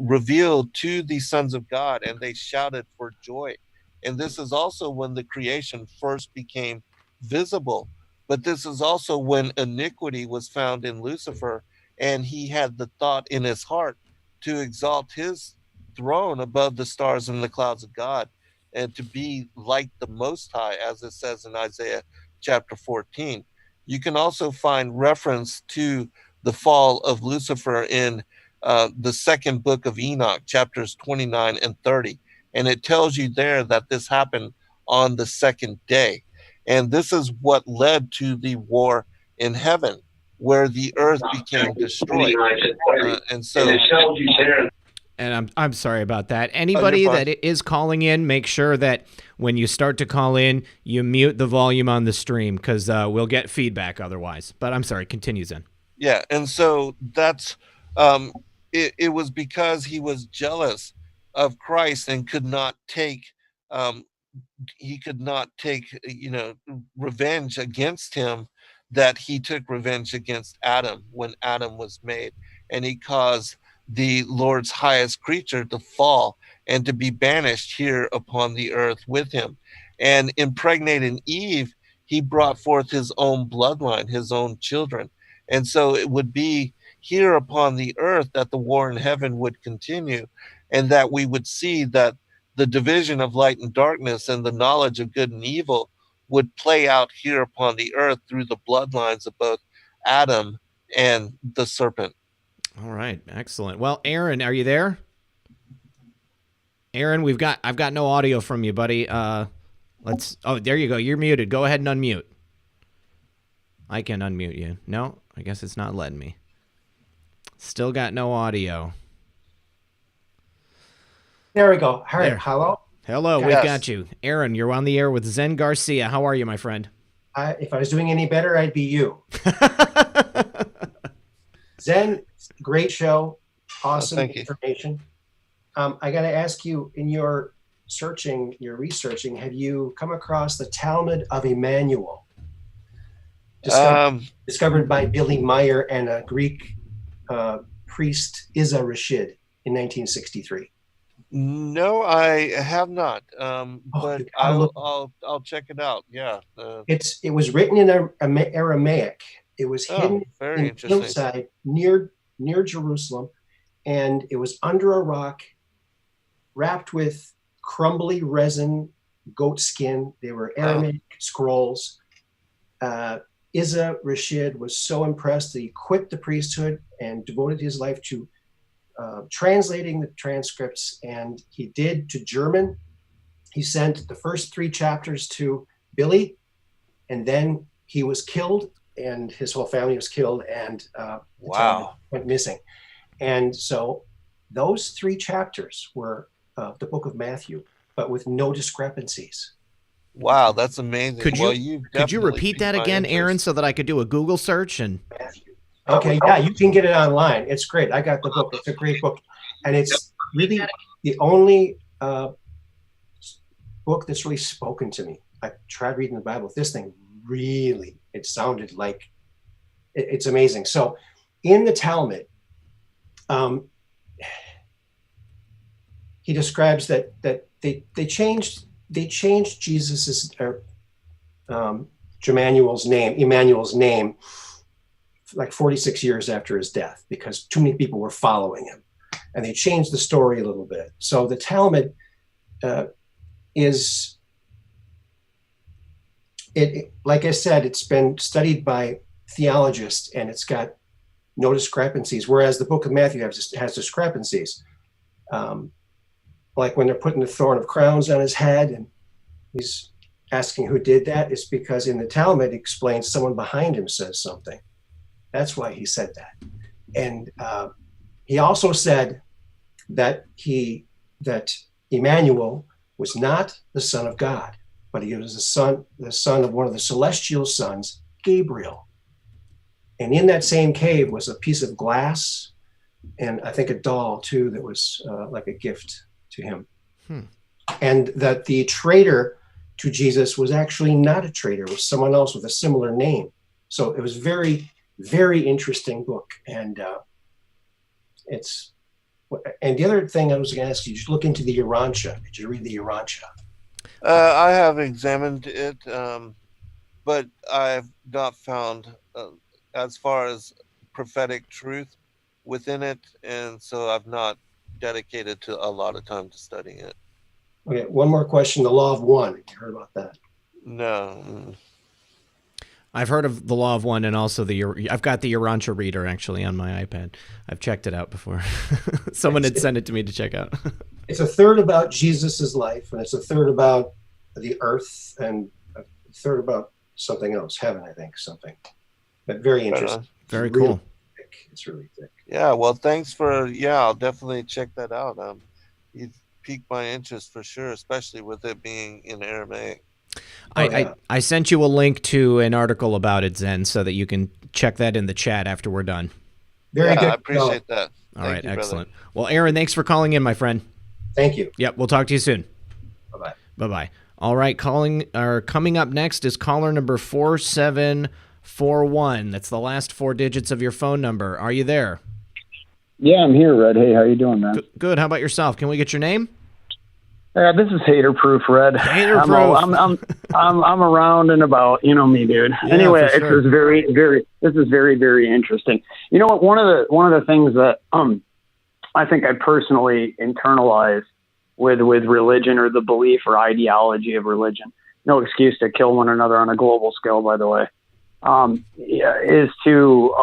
revealed to the sons of God, and they shouted for joy. And this is also when the creation first became visible. But this is also when iniquity was found in Lucifer, and he had the thought in his heart to exalt his throne above the stars and the clouds of God, and to be like the Most High, as it says in Isaiah chapter 14. You can also find reference to the fall of Lucifer in the second book of Enoch, chapters 29 and 30. And it tells you there that this happened on the second day. And this is what led to the war in heaven, where the earth became destroyed. And I'm sorry about that. Anybody that is calling in, make sure that when you start to call in, you mute the volume on the stream, because we'll get feedback otherwise. But I'm sorry, continue, Zen. Yeah, and so that's it was because he was jealous of Christ and could not take revenge against him, that he took revenge against Adam when Adam was made, and he caused the Lord's highest creature to fall and to be banished here upon the earth with him. And impregnating Eve, he brought forth his own bloodline, his own children. And so it would be here upon the earth that the war in heaven would continue, and that we would see that the division of light and darkness and the knowledge of good and evil would play out here upon the earth through the bloodlines of both Adam and the serpent. All right, excellent. Well, Aaron, are you there? Aaron, I've got no audio from you, buddy. Oh, there you go. You're muted. Go ahead and unmute. I can unmute you. No, I guess it's not letting me. Still got no audio. There we go. All right. Hello? Hello, we've got you. Aaron, you're on the air with Zen Garcia. How are you, my friend? If I was doing any better, I'd be you. Zen, great show. Awesome information. I got to ask you, in your researching, have you come across the Talmud of Emmanuel? Discovered by Billy Meyer and a Greek priest, Isa Rashid, in 1963. No, I have not. But You gotta look. I'll check it out. Yeah. It was written in Aramaic. It was hidden Very in interesting. hillside near Jerusalem, and it was under a rock, wrapped with crumbly resin, goat skin. They were Aramaic scrolls. Isa Rashid was so impressed that he quit the priesthood and devoted his life to translating the transcripts, and he did to German. He sent the first 3 chapters to Billy, and then he was killed, and his whole family was killed, and wow, went missing. And so those 3 chapters were the book of Matthew, but with no discrepancies. Wow, that's amazing. Could you repeat that again, Aaron, so that I could do a Google search? And okay, yeah, you can get it online. It's great. I got the book. It's a great book, and it's really the only book that's really spoken to me. I tried reading the Bible. This thing really, it sounded like it's amazing. So, in the Talmud, he describes that they changed Jesus's Emmanuel's name like 46 years after his death, because too many people were following him, and they changed the story a little bit. So the Talmud is, like I said, it's been studied by theologists, and it's got no discrepancies, whereas the book of Matthew has discrepancies. Like when they're putting the thorn of crowns on his head, and he's asking who did that, it's because in the Talmud it explains someone behind him says something. That's why he said that. And he also said that Emmanuel was not the son of God, but he was the son of one of the celestial sons, Gabriel. And in that same cave was a piece of glass, and I think a doll too that was like a gift to him. And that the traitor to Jesus was actually not a traitor, it was someone else with a similar name. So it was very, very interesting book. And the other thing I was going to ask you, did you look into the Urantia? Did you read the Urantia? I have examined it, but I've not found as far as prophetic truth within it, and so I've not dedicated to a lot of time to studying it. Okay, one more question. The Law of One. Have you heard about that? No. I've heard of the Law of One, and also I've got the Urantia reader actually on my iPad. I've checked it out before. Someone had sent it to me to check out. It's a third about Jesus's life, and it's a third about the earth, and a third about something else, heaven, I think, something. But very interesting. Very cool. It's really thick. Yeah, well, thanks for, I'll definitely check that out. You've piqued my interest for sure, especially with it being in Aramaic. I sent you a link to an article about it, Zen, so that you can check that in the chat after we're done. Very good. I appreciate that. All right, excellent. Brother. Well, Aaron, thanks for calling in, my friend. Thank you. Yep, we'll talk to you soon. Bye-bye. Bye-bye. All right, coming up next is caller number 4741. That's the last 4 digits of your phone number. Are you there? Yeah, I'm here, Red. Hey, how you doing, man? Good. How about yourself? Can we get your name? This is Hater-Proof, Red. Hater-Proof. I'm around and about. You know me, dude. Yeah, anyway, sure. This is very, very interesting. You know what? One of the things that I think I personally internalize with religion, or the belief or ideology of religion, no excuse to kill one another on a global scale, by the way, is to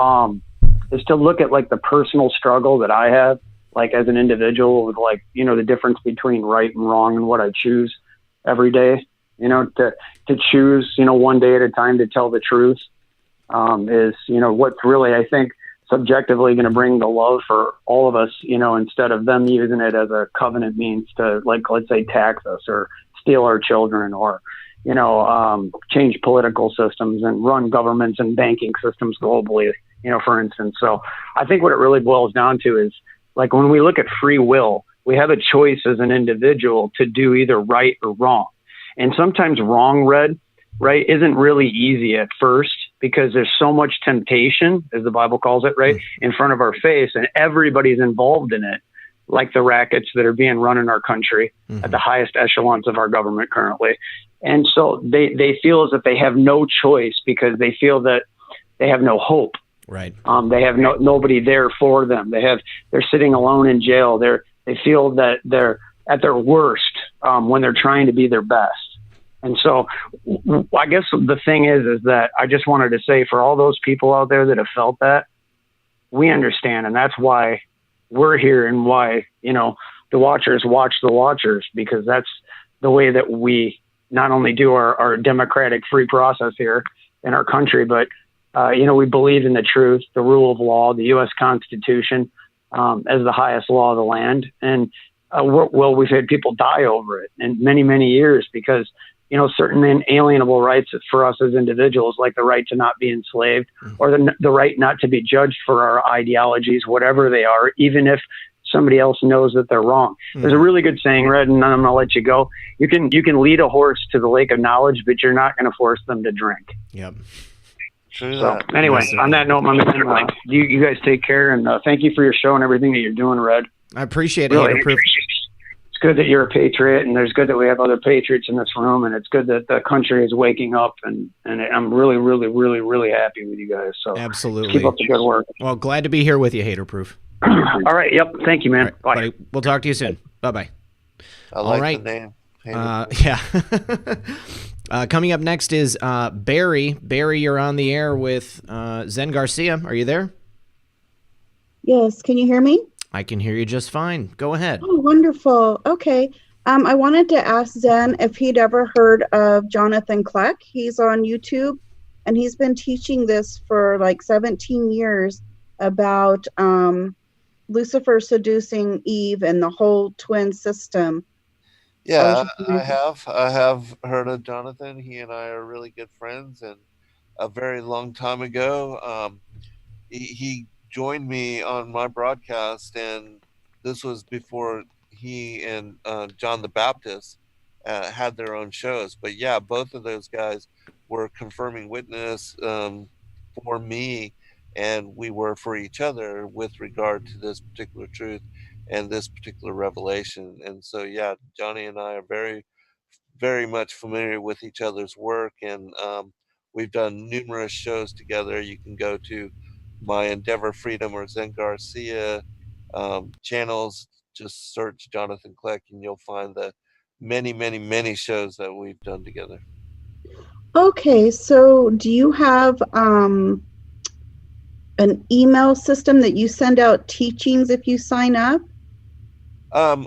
look at like the personal struggle that I have, like as an individual, with like, the difference between right and wrong and what I choose every day, to choose, one day at a time to tell the truth, is, what's really, I think, subjectively going to bring the love for all of us, instead of them using it as a covenant means to, like, let's say, tax us or steal our children, or, change political systems and run governments and banking systems globally, for instance. So I think what it really boils down to is, like, when we look at free will, we have a choice as an individual to do either right or wrong. And sometimes wrong, right, isn't really easy at first, because there's so much temptation, as the Bible calls it, right, in front of our face, and everybody's involved in it, like the rackets that are being run in our country at the highest echelons of our government currently. And so they feel as if they have no choice because they feel that they have no hope. Right. They have nobody there for them. They're sitting alone in jail. They feel that they're at their worst when they're trying to be their best. And so I guess the thing is that I just wanted to say for all those people out there that have felt that, we understand. And that's why we're here and why, the Watchers watch the Watchers, because that's the way that we not only do our democratic free process here in our country, but, we believe in the truth, the rule of law, the U.S. Constitution as the highest law of the land. And, we've had people die over it in many, many years because, certain inalienable rights for us as individuals, like the right to not be enslaved or the right not to be judged for our ideologies, whatever they are, even if somebody else knows that they're wrong. There's a really good saying, Red, and I'm going to let you go. You can lead a horse to the lake of knowledge, but you're not going to force them to drink. Yep. True. So anyway, on that note, my man, you guys take care, and thank you for your show and everything that you're doing, Red. I appreciate it. Really, it's good that you're a patriot, and there's good that we have other patriots in this room, and it's good that the country is waking up, and I'm really, really, really, really happy with you guys. So absolutely, keep up the good work. Well, glad to be here with you, Haterproof. All right. Yep. Thank you, man. Right, Bye. buddy. We'll talk to you soon. Bye-bye. I like the name. Yeah. Coming up next is Barry. Barry, you're on the air with Zen Garcia. Are you there? Yes. Can you hear me? I can hear you just fine. Go ahead. Oh, wonderful. Okay. I wanted to ask Zen if he'd ever heard of Jonathan Kleck. He's on YouTube, and he's been teaching this for like 17 years about Lucifer seducing Eve and the whole twin system. Yeah, I have heard of Jonathan. He and I are really good friends, and a very long time ago, he joined me on my broadcast, and this was before he and John the Baptist had their own shows. But yeah, both of those guys were confirming witness for me, and we were for each other with regard to this particular truth and this particular revelation. And so yeah, Johnny and I are very, very much familiar with each other's work, and we've done numerous shows together. You can go to my Endeavor Freedom or Zen Garcia channels, just search Jonathan Kleck, and you'll find the many, many, many shows that we've done together. Okay, so do you have an email system that you send out teachings if you sign up?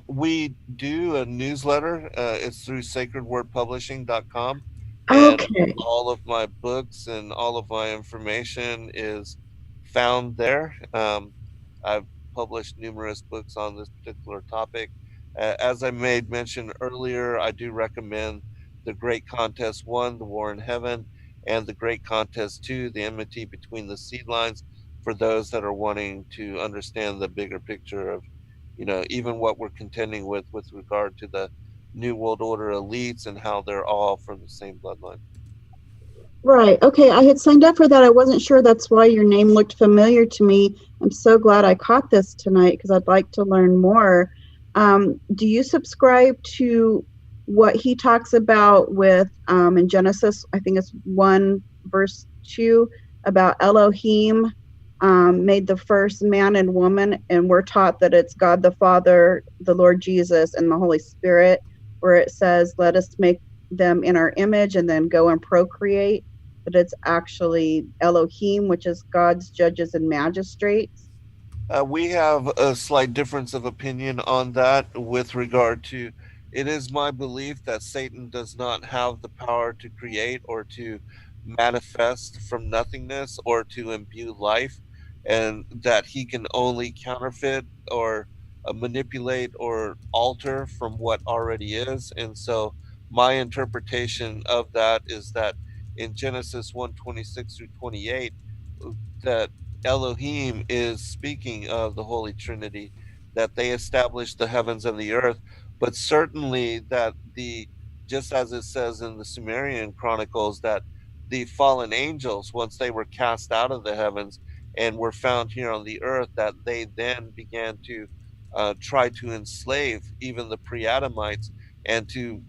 We do a newsletter. It's through sacredwordpublishing.com. Okay. And all of my books and all of my information is found there. I've published numerous books on this particular topic. As I made mention earlier, I do recommend The Great Contest 1, The War in Heaven, and The Great Contest 2, The Enmity Between the Seed Lines, for those that are wanting to understand the bigger picture of, even what we're contending with regard to the New World Order elites and how they're all from the same bloodline. Right. Okay. I had signed up for that. I wasn't sure. That's why your name looked familiar to me. I'm so glad I caught this tonight because I'd like to learn more. Do you subscribe to what he talks about with in Genesis? I think it's 1 verse 2 about Elohim made the first man and woman, and we're taught that it's God the Father, the Lord Jesus, and the Holy Spirit, where it says, let us make them in our image and then go and procreate. But it's actually Elohim, which is God's judges and magistrates. We have a slight difference of opinion on that with regard to, it is my belief that Satan does not have the power to create or to manifest from nothingness or to imbue life, and that he can only counterfeit or manipulate or alter from what already is. And so my interpretation of that is that in Genesis 1:26 through 28, that Elohim is speaking of the Holy Trinity, that they established the heavens and the earth, but certainly that just as it says in the Sumerian Chronicles, that the fallen angels, once they were cast out of the heavens and were found here on the earth, that they then began to try to enslave even the pre-Adamites and to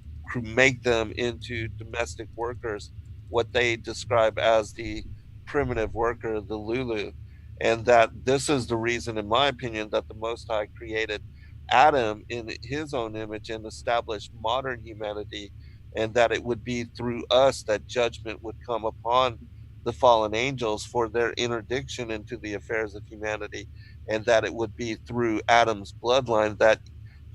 make them into domestic workers, what they describe as the primitive worker, the Lulu. And that this is the reason, in my opinion, that the Most High created Adam in his own image and established modern humanity, and that it would be through us that judgment would come upon the fallen angels for their interdiction into the affairs of humanity, and that it would be through Adam's bloodline that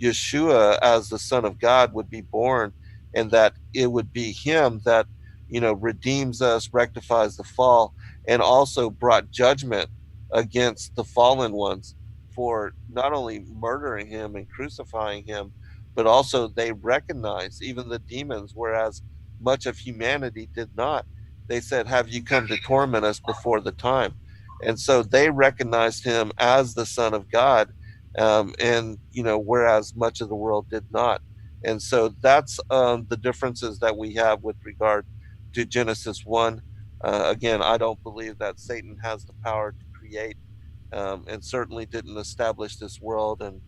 Yeshua, as the Son of God, would be born, and that it would be him that, redeems us, rectifies the fall, and also brought judgment against the fallen ones for not only murdering him and crucifying him, but also they recognized, even the demons, whereas much of humanity did not. They said, "Have you come to torment us before the time?" And so they recognized him as the Son of God, and whereas much of the world did not. And so that's the differences that we have with regard to Genesis 1. Again, I don't believe that Satan has the power to create, and certainly didn't establish this world, and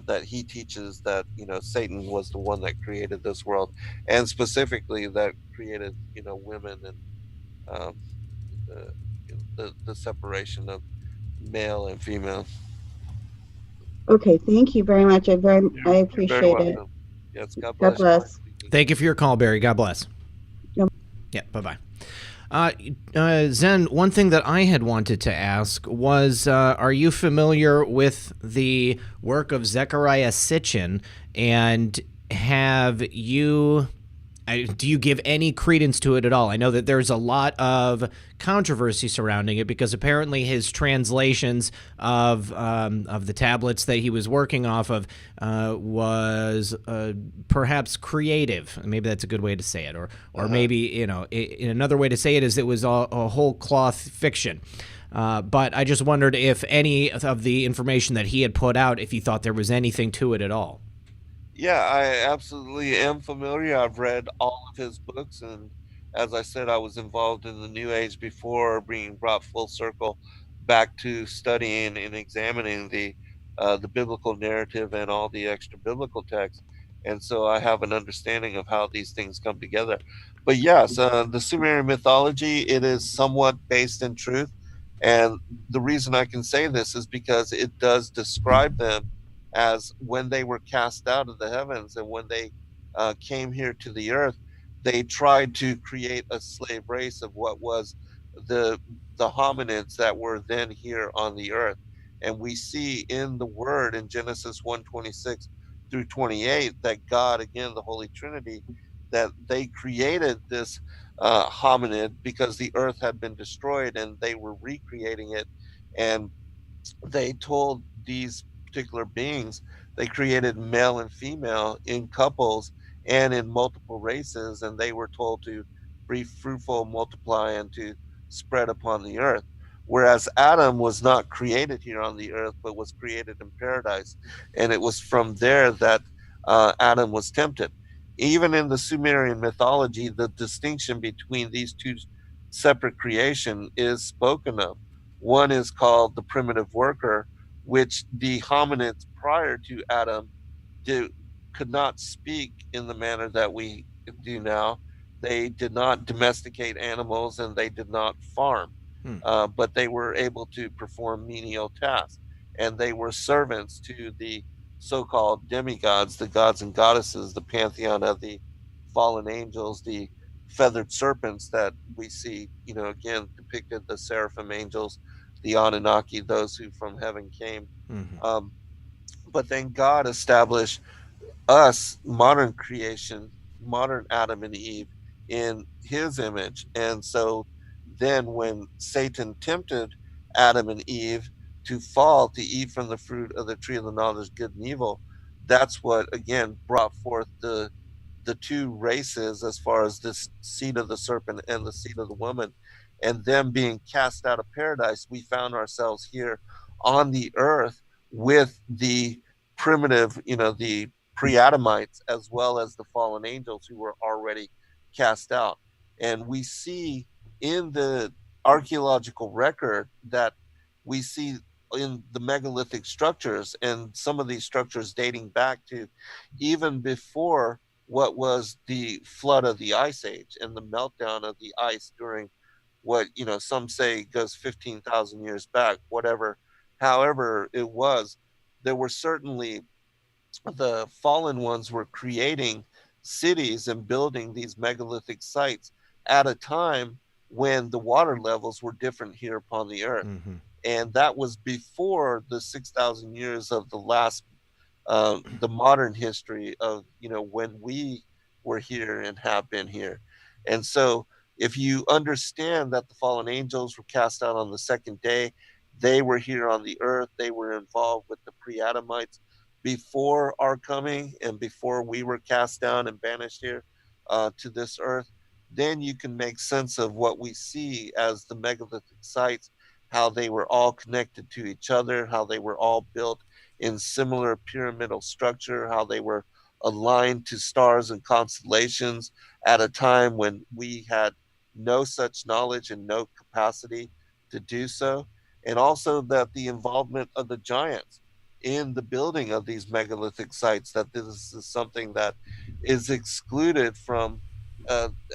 that he teaches that Satan was the one that created this world, and specifically that created women, and um, the separation of male and female. Okay, thank you very much. I You're appreciate very it. welcome. Yes, God God bless. bless. Thank you for your call, Barry. God bless. Yep. Yeah, bye-bye. Zen, one thing that I had wanted to ask was, are you familiar with the work of Zecharia Sitchin, and do you give any credence to it at all? I know that there's a lot of controversy surrounding it because apparently his translations of the tablets that he was working off of was perhaps creative. Maybe that's a good way to say it, or maybe another way to say it is it was a whole cloth fiction. But I just wondered if any of the information that he had put out, if you thought there was anything to it at all. Yeah, I absolutely am familiar. I've read all of his books, and as I said, I was involved in the New Age before being brought full circle back to studying and examining the biblical narrative and all the extra biblical texts, and so I have an understanding of how these things come together. But yes, the Sumerian mythology, it is somewhat based in truth, and the reason I can say this is because it does describe them as when they were cast out of the heavens, and when they came here to the earth, they tried to create a slave race of what was the hominids that were then here on the earth. And we see in the word in Genesis 1:26 through 28 that God, again, the Holy Trinity, that they created this hominid because the earth had been destroyed and they were recreating it. And they told these particular beings, they created male and female in couples and in multiple races, and they were told to be fruitful, multiply, and to spread upon the earth. Whereas Adam was not created here on the earth, but was created in paradise, and it was from there that Adam was tempted. Even in the Sumerian mythology, the distinction between these two separate creation is spoken of. One is called the primitive worker, which the hominids prior to Adam could not speak in the manner that we do now. They did not domesticate animals and they did not farm, but they were able to perform menial tasks. And they were servants to the so-called demigods, the gods and goddesses, the pantheon of the fallen angels, the feathered serpents that we see, again, depicted, the seraphim angels, the Anunnaki, those who from heaven came. Mm-hmm. But then God established us, modern creation, modern Adam and Eve, in his image. And so then when Satan tempted Adam and Eve to fall, to eat from the fruit of the tree of the knowledge of good and evil, that's what, again, brought forth the two races as far as this seed of the serpent and the seed of the woman. And them being cast out of paradise, we found ourselves here on the earth with the primitive, the pre-Adamites, as well as the fallen angels who were already cast out. And we see in the archaeological record that we see in the megalithic structures, and some of these structures dating back to even before what was the flood of the ice age and the meltdown of the ice during what, you know, some say goes 15,000 years back, whatever, however it was. There were certainly, the fallen ones were creating cities and building these megalithic sites at a time when the water levels were different here upon the earth. Mm-hmm. And that was before the 6,000 years of the last, the modern history of, you know, when we were here and have been here. And so if you understand that the fallen angels were cast out on the second day, they were here on the earth, they were involved with the pre-Adamites before our coming and before we were cast down and banished here to this earth, then you can make sense of what we see as the megalithic sites, how they were all connected to each other, how they were all built in similar pyramidal structure, how they were aligned to stars and constellations at a time when we had no such knowledge and no capacity to do so. And also that the involvement of the giants in the building of these megalithic sites, that this is something that is excluded from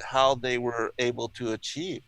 how they were able to achieve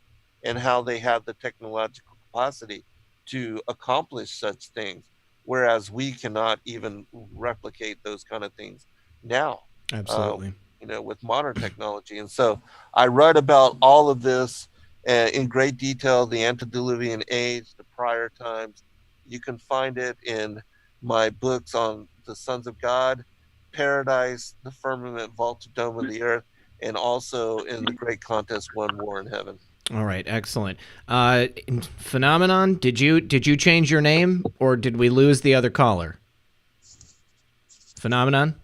and how they had the technological capacity to accomplish such things, whereas we cannot even replicate those kind of things now. Absolutely. You know, with modern technology. And so I write about all of this in great detail, the antediluvian age, the prior times. You can find it in my books on the sons of God, paradise, the firmament, vaulted dome of the earth, and also in the great contest, One War in Heaven. All right, excellent. Phenomenon, did you change your name, or did we lose the other caller? Phenomenon?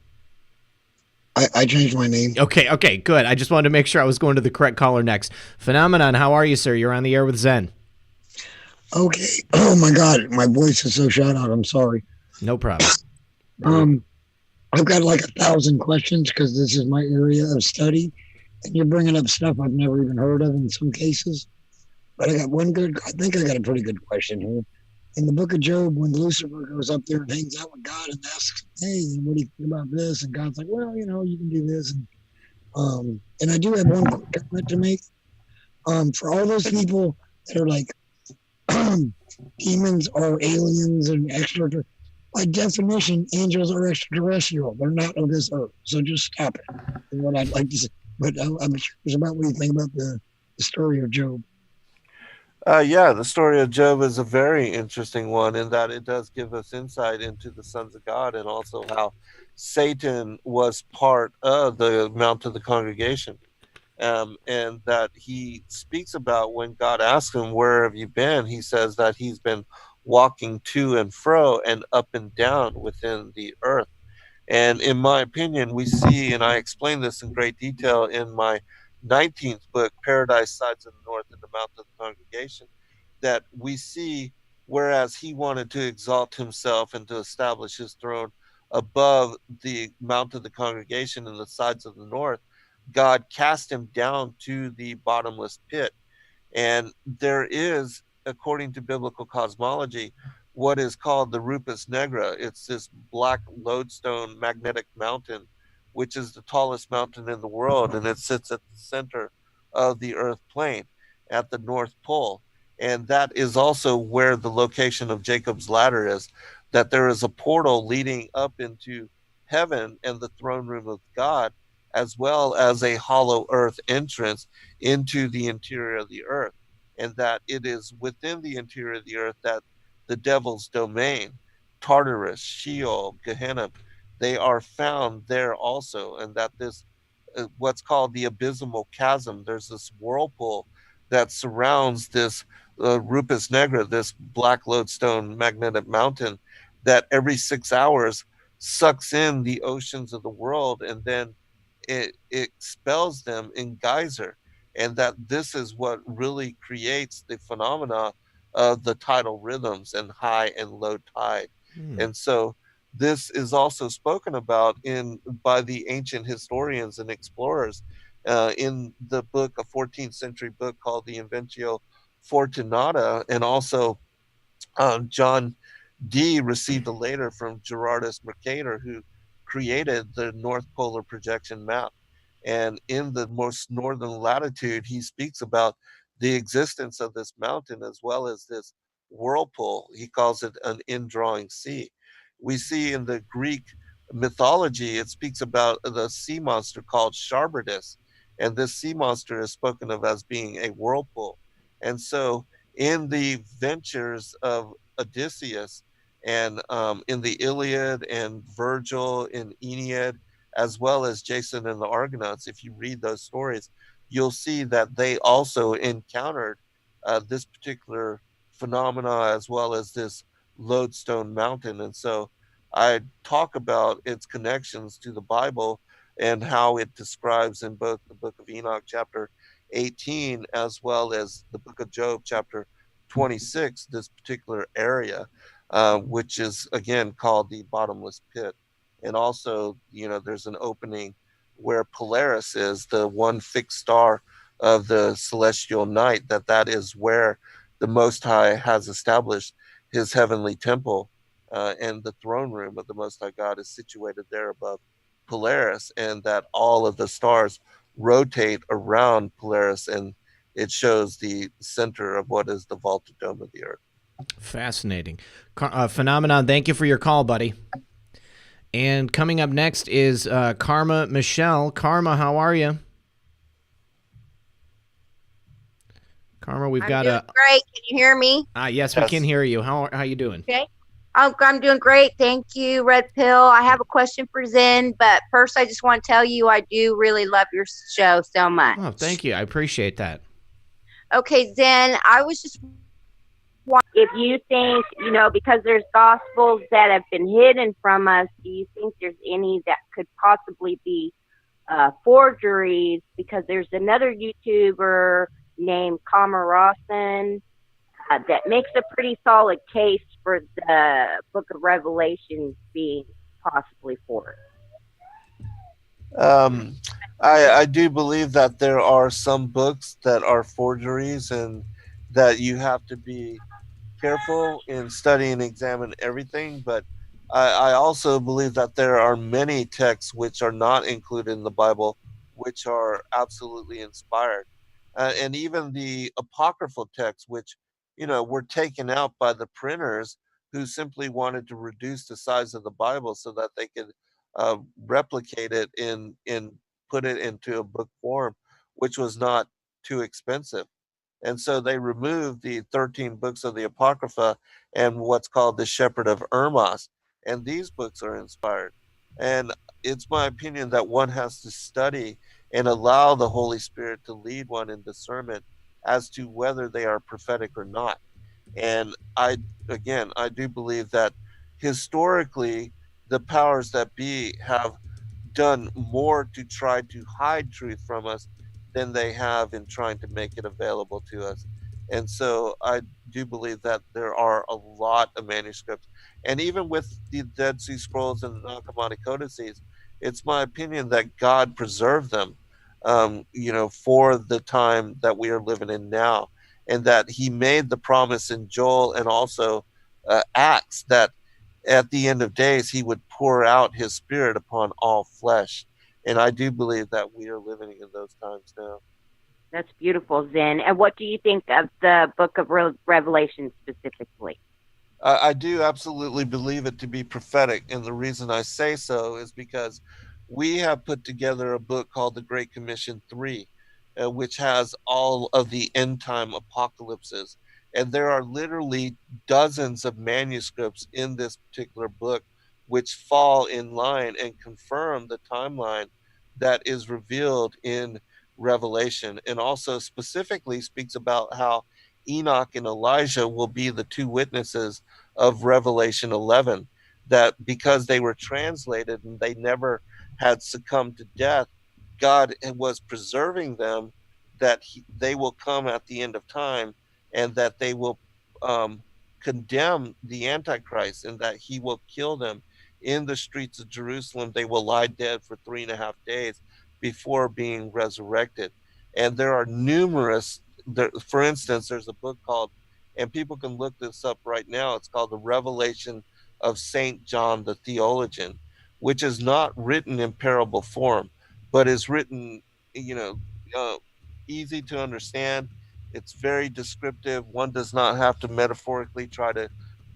I changed my name. Okay, good. I just wanted to make sure I was going to the correct caller next. Phenomenon, how are you, sir? You're on the air with Zen. Okay. Oh my God, my voice is so shot out. I'm sorry. No problem. I've got like 1,000 questions because this is my area of study, and you're bringing up stuff I've never even heard of in some cases. But I think I got a pretty good question here. In the book of Job, when Lucifer goes up there and hangs out with God and asks, hey, what do you think about this? And God's like, well, you know, you can do this. And I do have one quick comment to make. For all those people that are like, demons are aliens and extraterrestrial, by definition, angels are extraterrestrial. They're not of this earth. So just stop it. And what I'd like to say. But I'm curious about what you think about the story of Job. Yeah, the story of Job is a very interesting one in that it does give us insight into the sons of God and also how Satan was part of the Mount of the Congregation. And that he speaks about when God asks him, where have you been? He says that he's been walking to and fro and up and down within the earth. And in my opinion, we see, and I explain this in great detail in my 19th book, Paradise Sides of the North and the Mount of the Congregation, that we see, whereas he wanted to exalt himself and to establish his throne above the Mount of the Congregation and the sides of the north, God cast him down to the bottomless pit. And there is, according to biblical cosmology, what is called the Rupus Negra. It's this black lodestone magnetic mountain, which is the tallest mountain in the world, and it sits at the center of the earth plane at the North Pole. And that is also where the location of Jacob's ladder is, that there is a portal leading up into heaven and the throne room of God, as well as a hollow earth entrance into the interior of the earth. And that it is within the interior of the earth that the devil's domain, Tartarus, Sheol, Gehenna, they are found there also. And that this, what's called the abysmal chasm, there's this whirlpool that surrounds this Rupus Negra, this black lodestone magnetic mountain, that every 6 hours sucks in the oceans of the world, and then it expels them in geyser. And that this is what really creates the phenomena of the tidal rhythms and high and low tide. And so this is also spoken about by the ancient historians and explorers in the book, a 14th century book called the Inventio Fortunata, and also John Dee received a letter from Gerardus Mercator, who created the North Polar Projection Map. And in the most northern latitude, he speaks about the existence of this mountain as well as this whirlpool. He calls it an indrawing sea. We see in the Greek mythology, it speaks about the sea monster called Sharbertus. And this sea monster is spoken of as being a whirlpool. And so in the ventures of Odysseus and in the Iliad and Virgil in Aeneid, as well as Jason and the Argonauts, if you read those stories, you'll see that they also encountered this particular phenomena as well as this lodestone mountain. And so I talk about its connections to the Bible and how it describes in both the book of Enoch chapter 18 as well as the book of Job chapter 26, this particular area, which is again called the bottomless pit. And also, there's an opening where Polaris is, the one fixed star of the celestial night, that is where the Most High has established his heavenly temple, and the throne room of the Most High God is situated there above Polaris, and that all of the stars rotate around Polaris, and it shows the center of what is the vaulted dome of the earth. Fascinating. Phenomenon, thank you for your call, buddy. And coming up next is Karma Michelle. Karma, how are you? Karma, we've got a great. Can you hear me? Yes, we can hear you. How you doing? Okay. I'm doing great. Thank you, Redpill. I have a question for Zen, but first I just want to tell you I do really love your show so much. Oh, thank you. I appreciate that. Okay, Zen, I was just if you think, because there's gospels that have been hidden from us, do you think there's any that could possibly be forgeries? Because there's another YouTuber named Kamarawson that makes a pretty solid case for the book of Revelation being possibly forged. I do believe that there are some books that are forgeries and that you have to be careful in study and examine everything, but I also believe that there are many texts which are not included in the Bible which are absolutely inspired, and even the apocryphal texts which were taken out by the printers who simply wanted to reduce the size of the Bible so that they could replicate it in put it into a book form, which was not too expensive. And so they removed the 13 books of the Apocrypha and what's called the Shepherd of Hermas. And these books are inspired. And it's my opinion that one has to study and allow the Holy Spirit to lead one in discernment as to whether they are prophetic or not. And I do believe that historically, the powers that be have done more to try to hide truth from us than they have in trying to make it available to us. And so I do believe that there are a lot of manuscripts. And even with the Dead Sea Scrolls and the Nag Hammadi Codices, it's my opinion that God preserved them, for the time that we are living in now. And that he made the promise in Joel and also Acts that at the end of days, he would pour out his spirit upon all flesh. And I do believe that we are living in those times now. That's beautiful, Zen. And what do you think of the book of Revelation specifically? I do absolutely believe it to be prophetic. And the reason I say so is because we have put together a book called The Great Commission 3, which has all of the end time apocalypses. And there are literally dozens of manuscripts in this particular book which fall in line and confirm the timeline that is revealed in Revelation, and also specifically speaks about how Enoch and Elijah will be the two witnesses of Revelation 11, that because they were translated and they never had succumbed to death, God was preserving them, that they will come at the end of time and that they will condemn the Antichrist and that he will kill them in the streets of Jerusalem. They will lie dead for 3.5 days before being resurrected. And there are numerous, for instance, there's a book called and people can look this up right now. It's called The Revelation of St. John the Theologian, which is not written in parable form, but is written, easy to understand. It's very descriptive. One does not have to metaphorically try to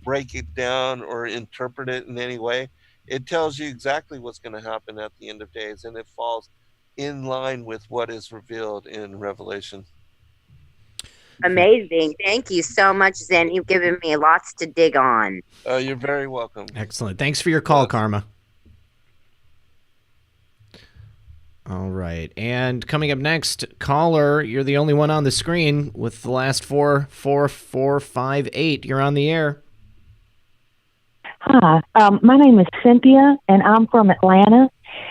break it down or interpret it in any way. It tells you exactly what's going to happen at the end of days, and it falls in line with what is revealed in Revelation. Amazing. Thank you so much, Zen. You've given me lots to dig on. You're very welcome. Excellent. Thanks for your call, Karma. All right. And coming up next, caller, you're the only one on the screen with the last 44458. You're on the air. Hi, my name is Cynthia, and I'm from Atlanta.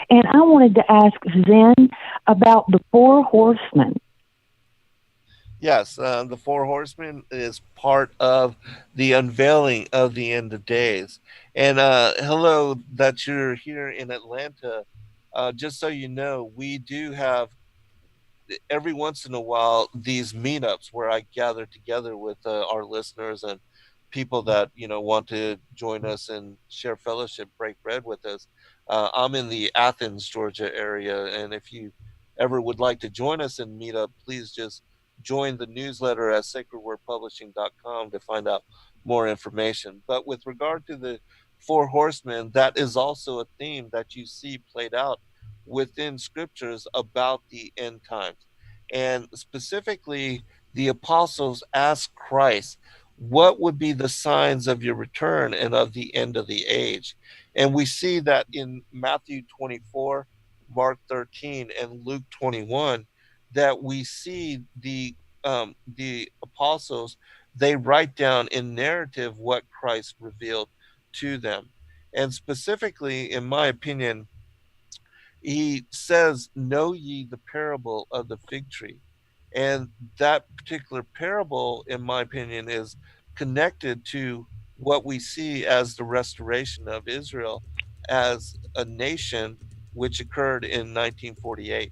And I wanted to ask Zen about the Four Horsemen. Yes, the Four Horsemen is part of the unveiling of the end of days. And hello that you're here in Atlanta. Just so you know, we do have every once in a while these meetups where I gather together with our listeners and people that want to join us and share fellowship, break bread with us. I'm in the Athens, Georgia area, and if you ever would like to join us in meetup, please just join the newsletter at sacredwordpublishing.com to find out more information. But with regard to the Four Horsemen, that is also a theme that you see played out within scriptures about the end times. And specifically, the apostles asked Christ, what would be the signs of your return and of the end of the age? And we see that in Matthew 24, Mark 13, and Luke 21, that we see the apostles, they write down in narrative what Christ revealed to them. And specifically, in my opinion, he says, know ye the parable of the fig tree. And that particular parable, in my opinion, is connected to what we see as the restoration of Israel as a nation, which occurred in 1948.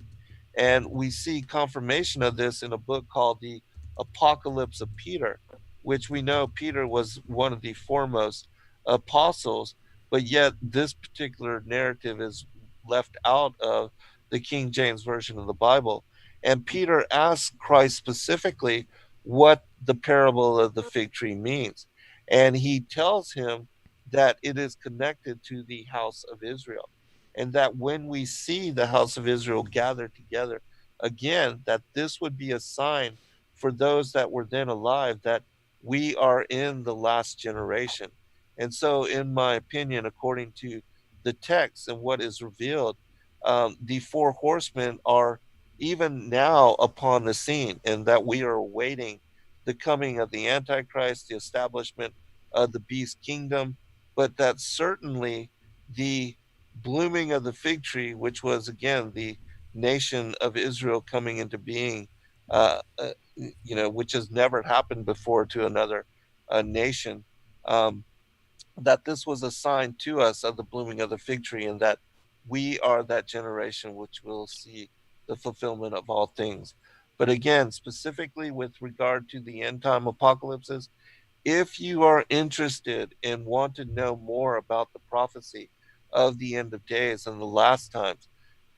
And we see confirmation of this in a book called The Apocalypse of Peter, which we know Peter was one of the foremost apostles, but yet this particular narrative is left out of the King James Version of the Bible. And Peter asks Christ specifically what the parable of the fig tree means. And he tells him that it is connected to the house of Israel. And that when we see the house of Israel gathered together again, that this would be a sign for those that were then alive that we are in the last generation. And so, in my opinion, according to the text and what is revealed, the Four Horsemen are even now upon the scene, and that we are awaiting the coming of the Antichrist, the establishment of the beast kingdom, but that certainly the blooming of the fig tree, which was again the nation of Israel coming into being, which has never happened before to another nation, that this was a sign to us of the blooming of the fig tree, and that we are that generation which will see the fulfillment of all things. But again, specifically with regard to the end time apocalypses, if you are interested and want to know more about the prophecy of the end of days and the last times,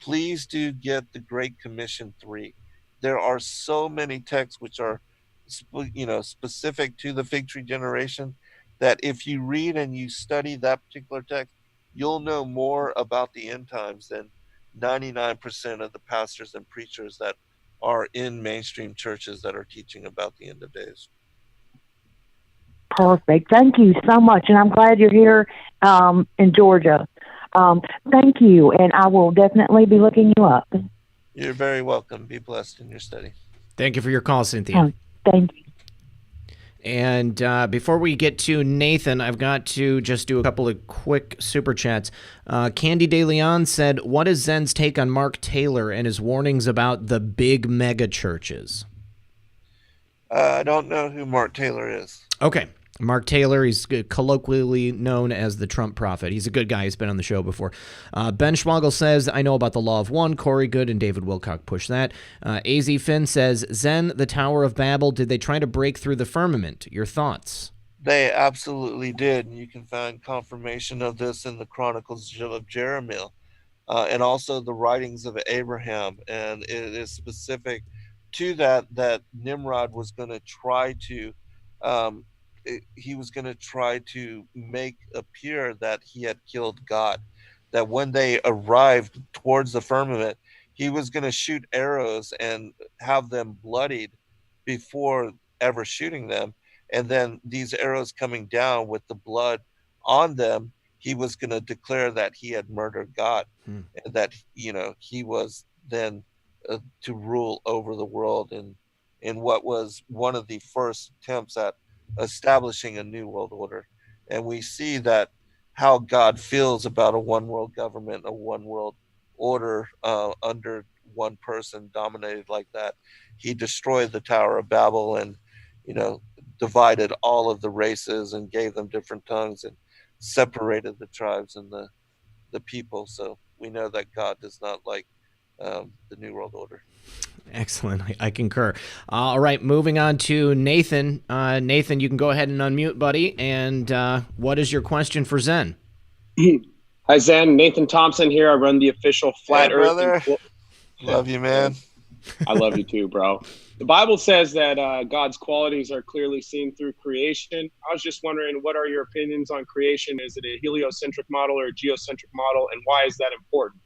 please do get the Great Commission 3. There are so many texts which are specific to the fig tree generation, that if you read and you study that particular text, you'll know more about the end times than 99% of the pastors and preachers that are in mainstream churches that are teaching about the end of days. Perfect. Thank you so much. And I'm glad you're here in Georgia. Thank you. And I will definitely be looking you up. You're very welcome. Be blessed in your study. Thank you for your call, Cynthia. Thank you. And before we get to Nathan, I've got to just do a couple of quick super chats. Candy De Leon said, what is Zen's take on Mark Taylor and his warnings about the big mega churches? I don't know who Mark Taylor is. Okay. Mark Taylor, he's colloquially known as the Trump prophet. He's a good guy. He's been on the show before. Ben Schwagel says, I know about the Law of One. Corey Good and David Wilcock push that. AZ Finn says, Zen, the Tower of Babel, did they try to break through the firmament? Your thoughts? They absolutely did. And you can find confirmation of this in the Chronicles of Jeremiah, and also the writings of Abraham. And it is specific to that Nimrod was going to try to he was going to try to make appear that he had killed God, that when they arrived towards the firmament, he was going to shoot arrows and have them bloodied before ever shooting them. And then these arrows coming down with the blood on them, he was going to declare that he had murdered God, and that, you know, he was then to rule over the world in what was one of the first attempts at establishing a new world order. And we see that how God feels about a one world government, a one world order under one person dominated like that. He destroyed the Tower of Babel and, you know, divided all of the races and gave them different tongues and separated the tribes and the people. So we know that God does not like the New World Order. Excellent. I concur. All right, moving on to Nathan. Nathan, you can go ahead and unmute, buddy. And what is your question for Zen? Hi, Zen. Nathan Thompson here. I run the official Flat Earth. Brother. Love you, man. I love you too, bro. The Bible says that God's qualities are clearly seen through creation. I was just wondering, what are your opinions on creation? Is it a heliocentric model or a geocentric model, and why is that important?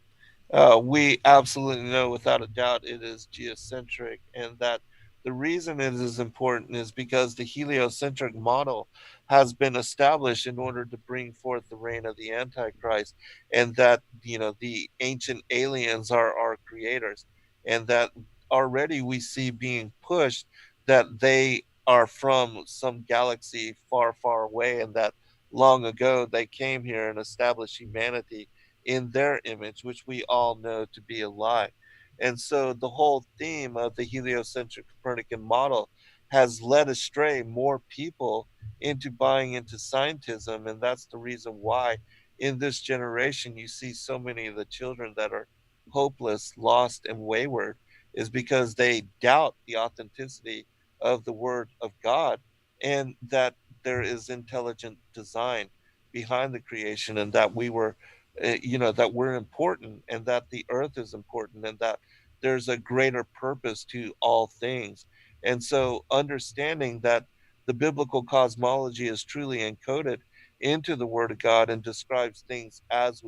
We absolutely know without a doubt it is geocentric, and that the reason it is important is because the heliocentric model has been established in order to bring forth the reign of the Antichrist, and that, you know, the ancient aliens are our creators, and that already we see being pushed that they are from some galaxy far, far away, and that long ago they came here and established humanity in their image, which we all know to be a lie. And so the whole theme of the heliocentric Copernican model has led astray more people into buying into scientism. And that's the reason why in this generation you see so many of the children that are hopeless, lost, and wayward, is because they doubt the authenticity of the word of God, and that there is intelligent design behind the creation, and that we were that we're important, and that the earth is important, and that there's a greater purpose to all things. And so understanding that the biblical cosmology is truly encoded into the word of God and describes things as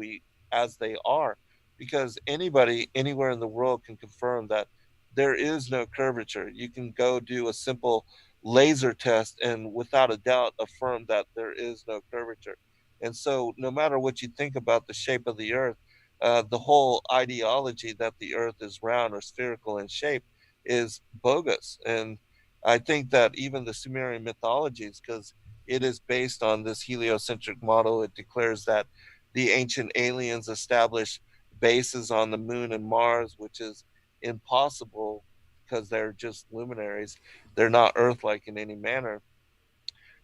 they are, because anybody anywhere in the world can confirm that there is no curvature. You can go do a simple laser test and without a doubt affirm that there is no curvature. And so no matter what you think about the shape of the earth, the whole ideology that the earth is round or spherical in shape is bogus. And I think that even the Sumerian mythologies, because it is based on this heliocentric model, it declares that the ancient aliens established bases on the moon and Mars, which is impossible because they're just luminaries. They're not Earth-like in any manner.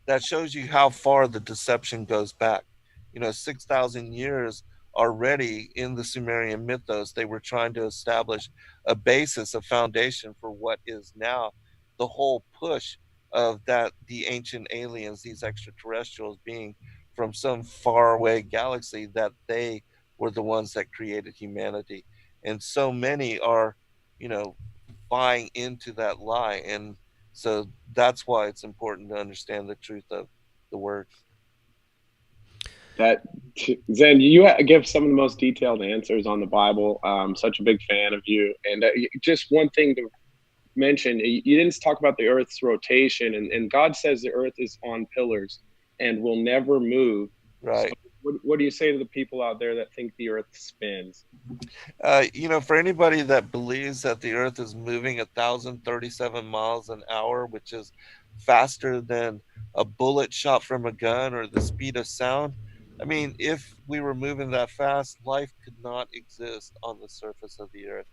That shows you how far the deception goes back. 6,000 years already in the Sumerian mythos, they were trying to establish a basis, a foundation for what is now the whole push of that the ancient aliens, these extraterrestrials being from some faraway galaxy, that they were the ones that created humanity. And so many are, buying into that lie. And so that's why it's important to understand the truth of the word. That Zen, you give some of the most detailed answers on the Bible. I'm such a big fan of you. And just one thing to mention, you didn't talk about the Earth's rotation, and God says the Earth is on pillars and will never move. Right. So what do you say to the people out there that think the Earth spins? For anybody that believes that the Earth is moving 1,037 miles an hour, which is faster than a bullet shot from a gun or the speed of sound, I mean, if we were moving that fast, life could not exist on the surface of the Earth.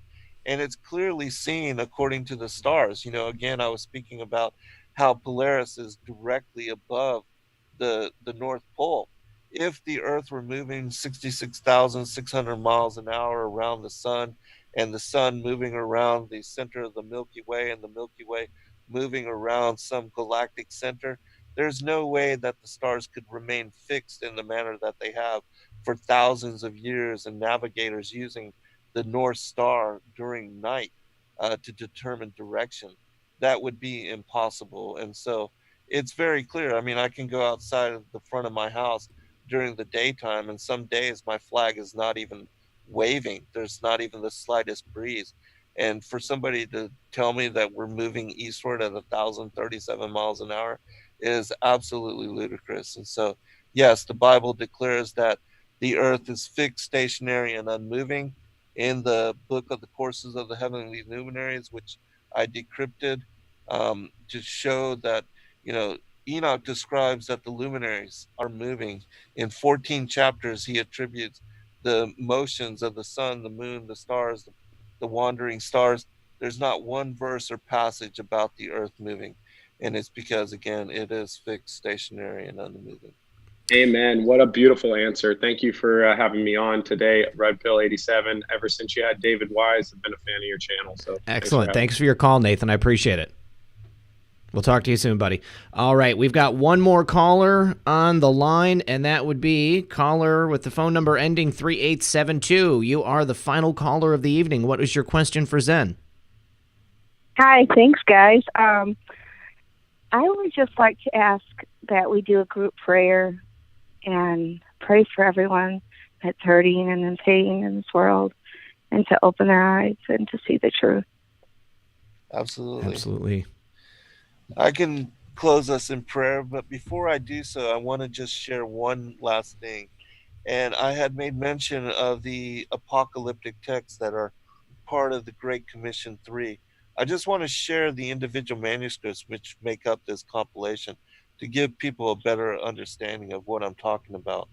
And it's clearly seen according to the stars. Again, I was speaking about how Polaris is directly above the North Pole. If the Earth were moving 66,600 miles an hour around the sun, and the sun moving around the center of the Milky Way, and the Milky Way moving around some galactic center, there's no way that the stars could remain fixed in the manner that they have for thousands of years, and navigators using the North Star during night to determine direction. That would be impossible. And so it's very clear. I mean, I can go outside of the front of my house during the daytime, and some days my flag is not even waving. There's not even the slightest breeze. And for somebody to tell me that we're moving eastward at 1,037 miles an hour is absolutely ludicrous. And so, yes, the Bible declares that the earth is fixed, stationary, and unmoving. In the book of the Courses of the Heavenly Luminaries, which I decrypted, to show that, Enoch describes that the luminaries are moving. In 14 chapters, he attributes the motions of the sun, the moon, the stars, the wandering stars. There's not one verse or passage about the earth moving. And it's because, again, it is fixed, stationary, and unmoving. Amen. What a beautiful answer. Thank you for having me on today, Redpill 87. Ever since you had David Wise, I've been a fan of your channel. So excellent. Thanks for your call, Nathan. I appreciate it. We'll talk to you soon, buddy. All right, we've got one more caller on the line, and that would be caller with the phone number ending 3872. You are the final caller of the evening. What is your question for Zen? Hi, thanks, guys. I would just like to ask that we do a group prayer and pray for everyone that's hurting and in pain in this world, and to open their eyes and to see the truth. Absolutely. I can close us in prayer, but before I do so, I want to just share one last thing. And I had made mention of the apocalyptic texts that are part of the Great Commission 3. I just want to share the individual manuscripts which make up this compilation to give people a better understanding of what I'm talking about.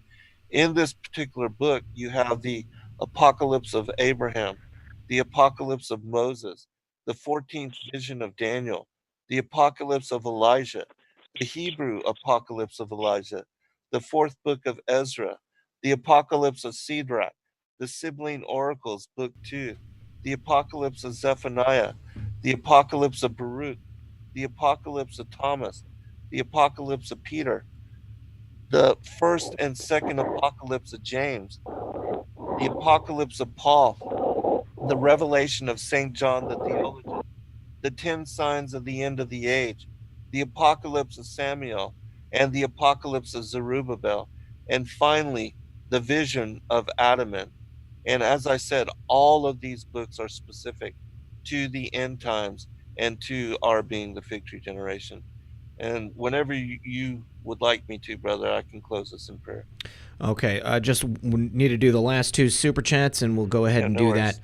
In this particular book, you have the Apocalypse of Abraham, the Apocalypse of Moses, the 14th vision of Daniel, the Apocalypse of Elijah, the Hebrew Apocalypse of Elijah, the 4th book of Ezra, the Apocalypse of Shadrach, the Sibling Oracles, Book 2, the Apocalypse of Zephaniah, the Apocalypse of Baruch, the Apocalypse of Thomas, the Apocalypse of Peter, the 1st and 2nd Apocalypse of James, the Apocalypse of Paul, the Revelation of St. John the Theologian, the 10 signs of the end of the age, the Apocalypse of Samuel, and the Apocalypse of Zerubbabel, and finally, the vision of Adamant. And as I said, all of these books are specific to the end times and to our being the fig tree generation. And whenever you would like me to, brother, I can close this in prayer. Okay, just need to do the last two super chats, and we'll go ahead and do that.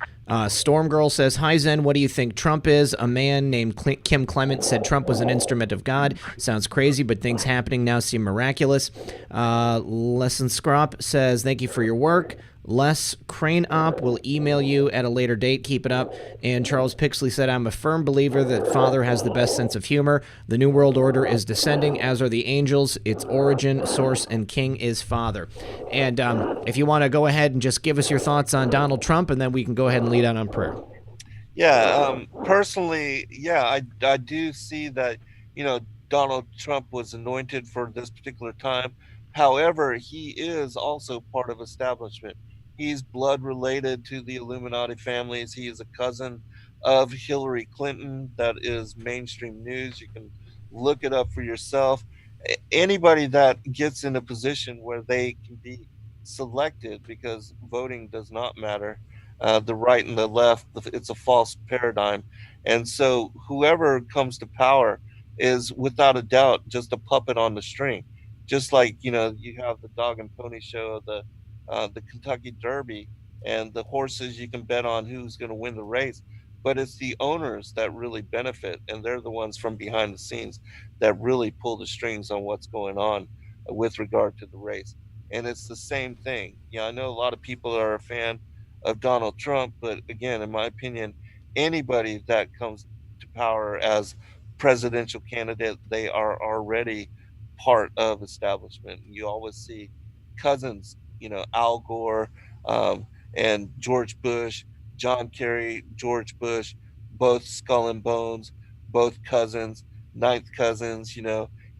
Storm Girl says, "Hi Zen, what do you think Trump is? A man named Kim Clement said Trump was an instrument of God. Sounds crazy, but things happening now seem miraculous." Lesson Scrop says, "Thank you for your work. Les Crane Op will email you at a later date. Keep it up." And Charles Pixley said, "I'm a firm believer that Father has the best sense of humor. The New World Order is descending, as are the angels. Its origin, source, and king is Father." And if you want to go ahead and just give us your thoughts on Donald Trump, and then we can go ahead and lead on prayer. Yeah, personally, yeah, I do see that, Donald Trump was anointed for this particular time. However, he is also part of establishment. He's blood related to the Illuminati families. He is a cousin of Hillary Clinton. That is mainstream news. You can look it up for yourself. Anybody that gets in a position where they can be selected, because voting does not matter, the right and the left, it's a false paradigm. And so whoever comes to power is without a doubt just a puppet on the string. Just like, you have the dog and pony show, the Kentucky Derby, and the horses you can bet on who's going to win the race. But it's the owners that really benefit, and they're the ones from behind the scenes that really pull the strings on what's going on with regard to the race. And it's the same thing. I know a lot of people are a fan of Donald Trump, but again, in my opinion, anybody that comes to power as presidential candidate, they are already part of establishment. You always see cousins, Al Gore, and George Bush, John Kerry, George Bush, both skull and bones, both cousins, ninth cousins,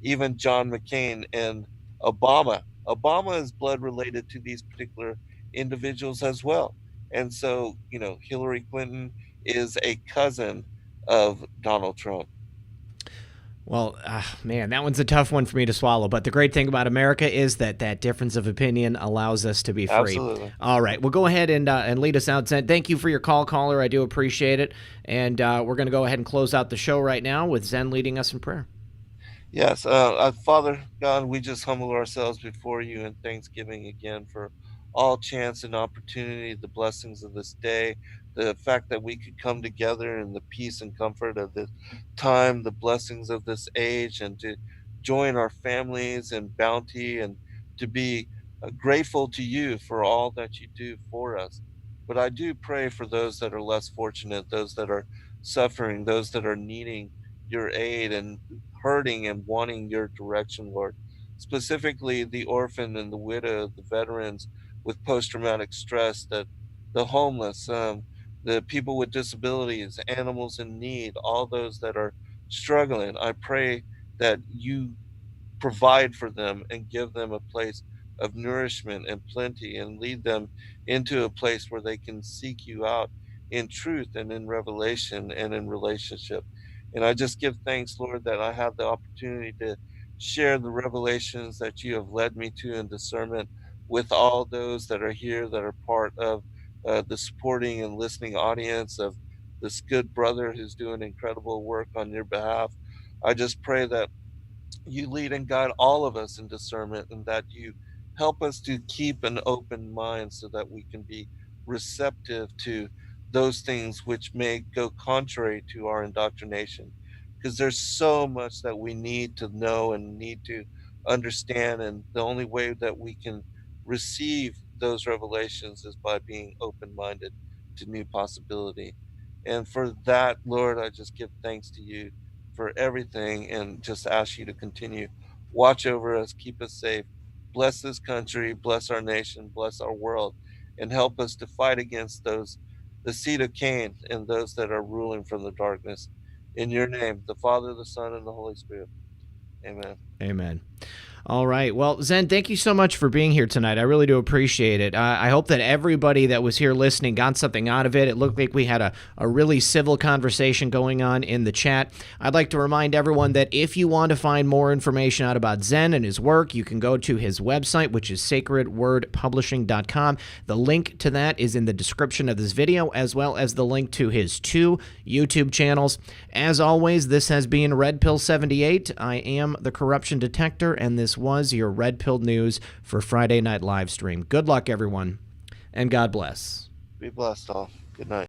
even John McCain and Obama. Obama is blood related to these particular individuals as well. And so, Hillary Clinton is a cousin of Donald Trump. Well, man, that one's a tough one for me to swallow. But the great thing about America is that difference of opinion allows us to be free. Absolutely. All right. Well, go ahead and lead us out, Zen. Thank you for your call, caller. I do appreciate it. And we're going to go ahead and close out the show right now with Zen leading us in prayer. Yes. Father God, we just humble ourselves before you in thanksgiving again for all chance and opportunity, the blessings of this day, the fact that we could come together in the peace and comfort of this time, the blessings of this age, and to join our families in bounty and to be grateful to you for all that you do for us. But I do pray for those that are less fortunate, those that are suffering, those that are needing your aid and hurting and wanting your direction, Lord. Specifically, the orphan and the widow, the veterans with post-traumatic stress, that the homeless, the people with disabilities, animals in need, all those that are struggling. I pray that you provide for them and give them a place of nourishment and plenty, and lead them into a place where they can seek you out in truth and in revelation and in relationship. And I just give thanks, Lord, that I have the opportunity to share the revelations that you have led me to in discernment with all those that are here, that are part of the supporting and listening audience of this good brother who's doing incredible work on your behalf. I just pray that you lead and guide all of us in discernment, and that you help us to keep an open mind so that we can be receptive to those things which may go contrary to our indoctrination, because there's so much that we need to know and need to understand, and the only way that we can receive those revelations is by being open-minded to new possibility. And for that, Lord, I just give thanks to you for everything, and just ask you to continue watch over us, keep us safe, bless this country, bless our nation, bless our world, and help us to fight against the seed of Cain and those that are ruling from the darkness. In your name, the Father, the Son, and the Holy Spirit. Amen. Amen. All right. Well, Zen, thank you so much for being here tonight. I really do appreciate it. I hope that everybody that was here listening got something out of it. It looked like we had a really civil conversation going on in the chat. I'd like to remind everyone that if you want to find more information out about Zen and his work, you can go to his website, which is sacredwordpublishing.com. The link to that is in the description of this video, as well as the link to his 2 YouTube channels. As always, this has been Redpill 78. I am the Corruption Detector, and this was your Red Pill News for Friday Night Livestream. Good luck, everyone, and God bless. Be blessed all. Good night.